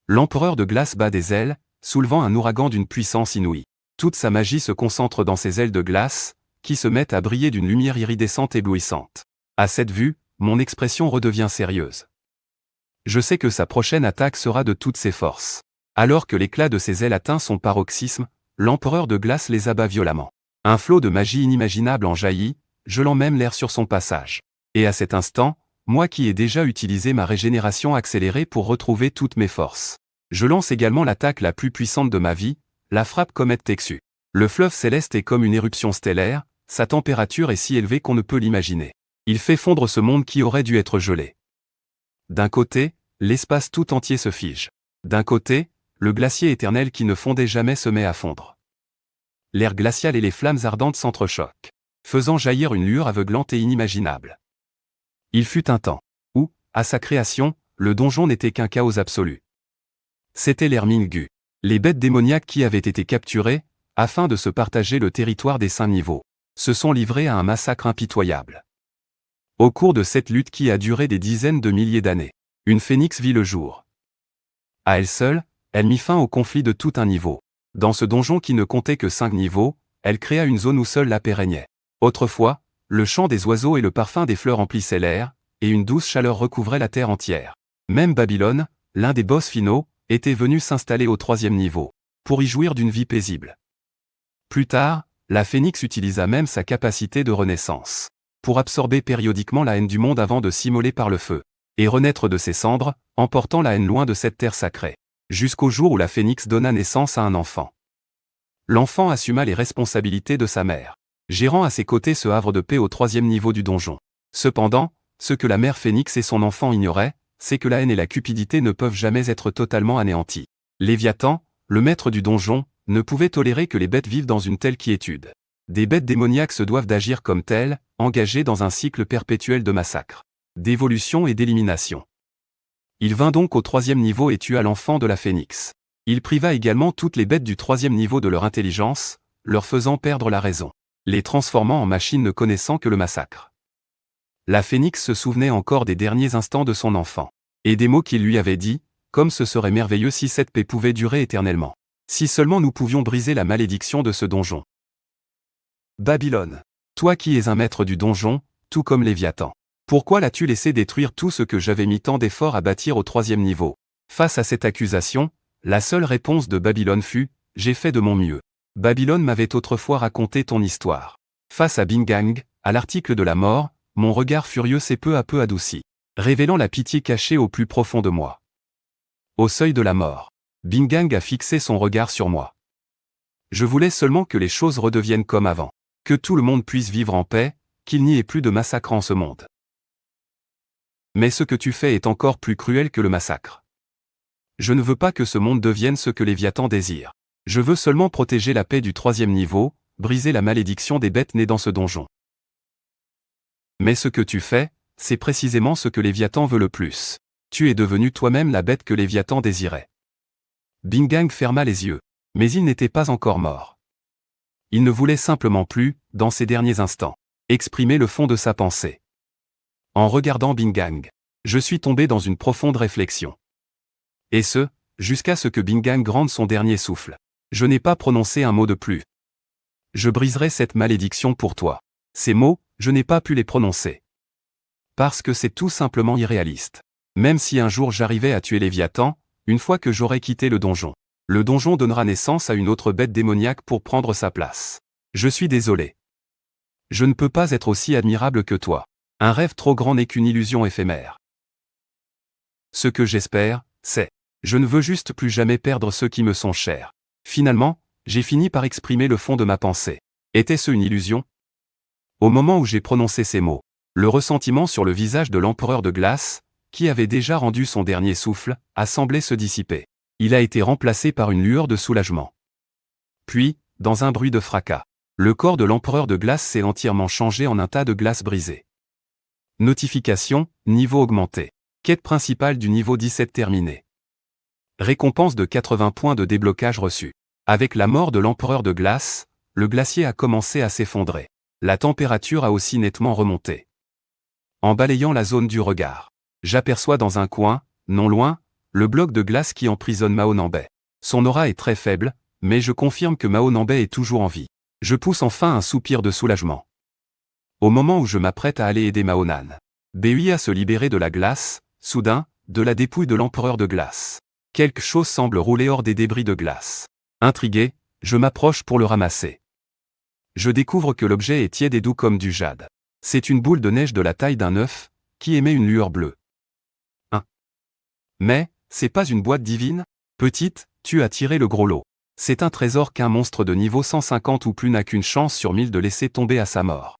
L'empereur de glace bat des ailes, soulevant un ouragan d'une puissance inouïe. Toute sa magie se concentre dans ses ailes de glace, qui se mettent à briller d'une lumière iridescente éblouissante. À cette vue, mon expression redevient sérieuse. Je sais que sa prochaine attaque sera de toutes ses forces. Alors que l'éclat de ses ailes atteint son paroxysme, l'empereur de glace les abat violemment. Un flot de magie inimaginable en jaillit, gelant même l'air sur son passage. Et à cet instant, moi qui ai déjà utilisé ma régénération accélérée pour retrouver toutes mes forces. Je lance également l'attaque la plus puissante de ma vie, la frappe comète Texu. Le fleuve céleste est comme une éruption stellaire, sa température est si élevée qu'on ne peut l'imaginer. Il fait fondre ce monde qui aurait dû être gelé. D'un côté, l'espace tout entier se fige. D'un côté, le glacier éternel qui ne fondait jamais se met à fondre. L'air glacial et les flammes ardentes s'entrechoquent, faisant jaillir une lueur aveuglante et inimaginable. Il fut un temps où, à sa création, le donjon n'était qu'un chaos absolu. C'était l'ère Mingu, les bêtes démoniaques qui avaient été capturées, afin de se partager le territoire des 5 niveaux, se sont livrés à un massacre impitoyable. Au cours de cette lutte qui a duré des dizaines de milliers d'années, une phénix vit le jour. À elle seule, elle mit fin au conflit de tout un niveau. Dans ce donjon qui ne comptait que 5 niveaux, elle créa une zone où seule la paix régnait. Autrefois, le chant des oiseaux et le parfum des fleurs emplissaient l'air, et une douce chaleur recouvrait la terre entière. Même Babylone, l'un des boss finaux, était venu s'installer au 3e niveau, pour y jouir d'une vie paisible. Plus tard, la phénix utilisa même sa capacité de renaissance, pour absorber périodiquement la haine du monde avant de s'immoler par le feu, et renaître de ses cendres, emportant la haine loin de cette terre sacrée, jusqu'au jour où la phénix donna naissance à un enfant. L'enfant assuma les responsabilités de sa mère, gérant à ses côtés ce havre de paix au 3e niveau du donjon. Cependant, ce que la mère phénix et son enfant ignoraient, c'est que la haine et la cupidité ne peuvent jamais être totalement anéanties. Léviathan, le maître du donjon, ne pouvait tolérer que les bêtes vivent dans une telle quiétude. Des bêtes démoniaques se doivent d'agir comme telles, engagées dans un cycle perpétuel de massacre, d'évolution et d'élimination. Il vint donc au 3e niveau et tua l'enfant de la phénix. Il priva également toutes les bêtes du 3e niveau de leur intelligence, leur faisant perdre la raison, les transformant en machines ne connaissant que le massacre. La phénix se souvenait encore des derniers instants de son enfant, et des mots qu'il lui avait dit, comme ce serait merveilleux si cette paix pouvait durer éternellement. Si seulement nous pouvions briser la malédiction de ce donjon. Babylone. Toi qui es un maître du donjon, tout comme Léviathan. Pourquoi l'as-tu laissé détruire tout ce que j'avais mis tant d'efforts à bâtir au 3e niveau? Face à cette accusation, la seule réponse de Babylone fut « J'ai fait de mon mieux. Babylone m'avait autrefois raconté ton histoire. » Face à Bingang, à l'article de la mort, mon regard furieux s'est peu à peu adouci, révélant la pitié cachée au plus profond de moi. Au seuil de la mort, Bingang a fixé son regard sur moi. Je voulais seulement que les choses redeviennent comme avant, que tout le monde puisse vivre en paix, qu'il n'y ait plus de massacre en ce monde. Mais ce que tu fais est encore plus cruel que le massacre. Je ne veux pas que ce monde devienne ce que Léviathan désire. Je veux seulement protéger la paix du 3e niveau, briser la malédiction des bêtes nées dans ce donjon. Mais ce que tu fais, c'est précisément ce que Léviathan veut le plus. Tu es devenu toi-même la bête que Léviathan désirait. Bingang ferma les yeux, mais il n'était pas encore mort. Il ne voulait simplement plus, dans ces derniers instants, exprimer le fond de sa pensée. En regardant Bingang, je suis tombé dans une profonde réflexion. Et ce, jusqu'à ce que Bingang rende son dernier souffle. Je n'ai pas prononcé un mot de plus. Je briserai cette malédiction pour toi. Ces mots, je n'ai pas pu les prononcer. Parce que c'est tout simplement irréaliste. Même si un jour j'arrivais à tuer Léviathan, une fois que j'aurai quitté le donjon donnera naissance à une autre bête démoniaque pour prendre sa place. Je suis désolé. Je ne peux pas être aussi admirable que toi. Un rêve trop grand n'est qu'une illusion éphémère. Ce que j'espère, c'est, je ne veux juste plus jamais perdre ceux qui me sont chers. Finalement, j'ai fini par exprimer le fond de ma pensée. Était-ce une illusion? Au moment où j'ai prononcé ces mots, le ressentiment sur le visage de l'empereur de glace, qui avait déjà rendu son dernier souffle, a semblé se dissiper. Il a été remplacé par une lueur de soulagement. Puis, dans un bruit de fracas, le corps de l'empereur de glace s'est entièrement changé en un tas de glace brisée. Notification, niveau augmenté. Quête principale du niveau 17 terminée. Récompense de 80 points de déblocage reçus. Avec la mort de l'empereur de glace, le glacier a commencé à s'effondrer. La température a aussi nettement remonté. En balayant la zone du regard, j'aperçois dans un coin, non loin, le bloc de glace qui emprisonne Mao Nambay. Son aura est très faible, mais je confirme que Mao Nambay est toujours en vie. Je pousse enfin un soupir de soulagement. Au moment où je m'apprête à aller aider Mao Nan, Bui à se libérer de la glace, soudain, de la dépouille de l'empereur de glace. Quelque chose semble rouler hors des débris de glace. Intrigué, je m'approche pour le ramasser. Je découvre que l'objet est tiède et doux comme du jade. C'est une boule de neige de la taille d'un œuf, qui émet une lueur bleue. 1. Mais, c'est pas une boîte divine? Petite, tu as tiré le gros lot. C'est un trésor qu'un monstre de niveau 150 ou plus n'a qu'une chance sur 1000 de laisser tomber à sa mort.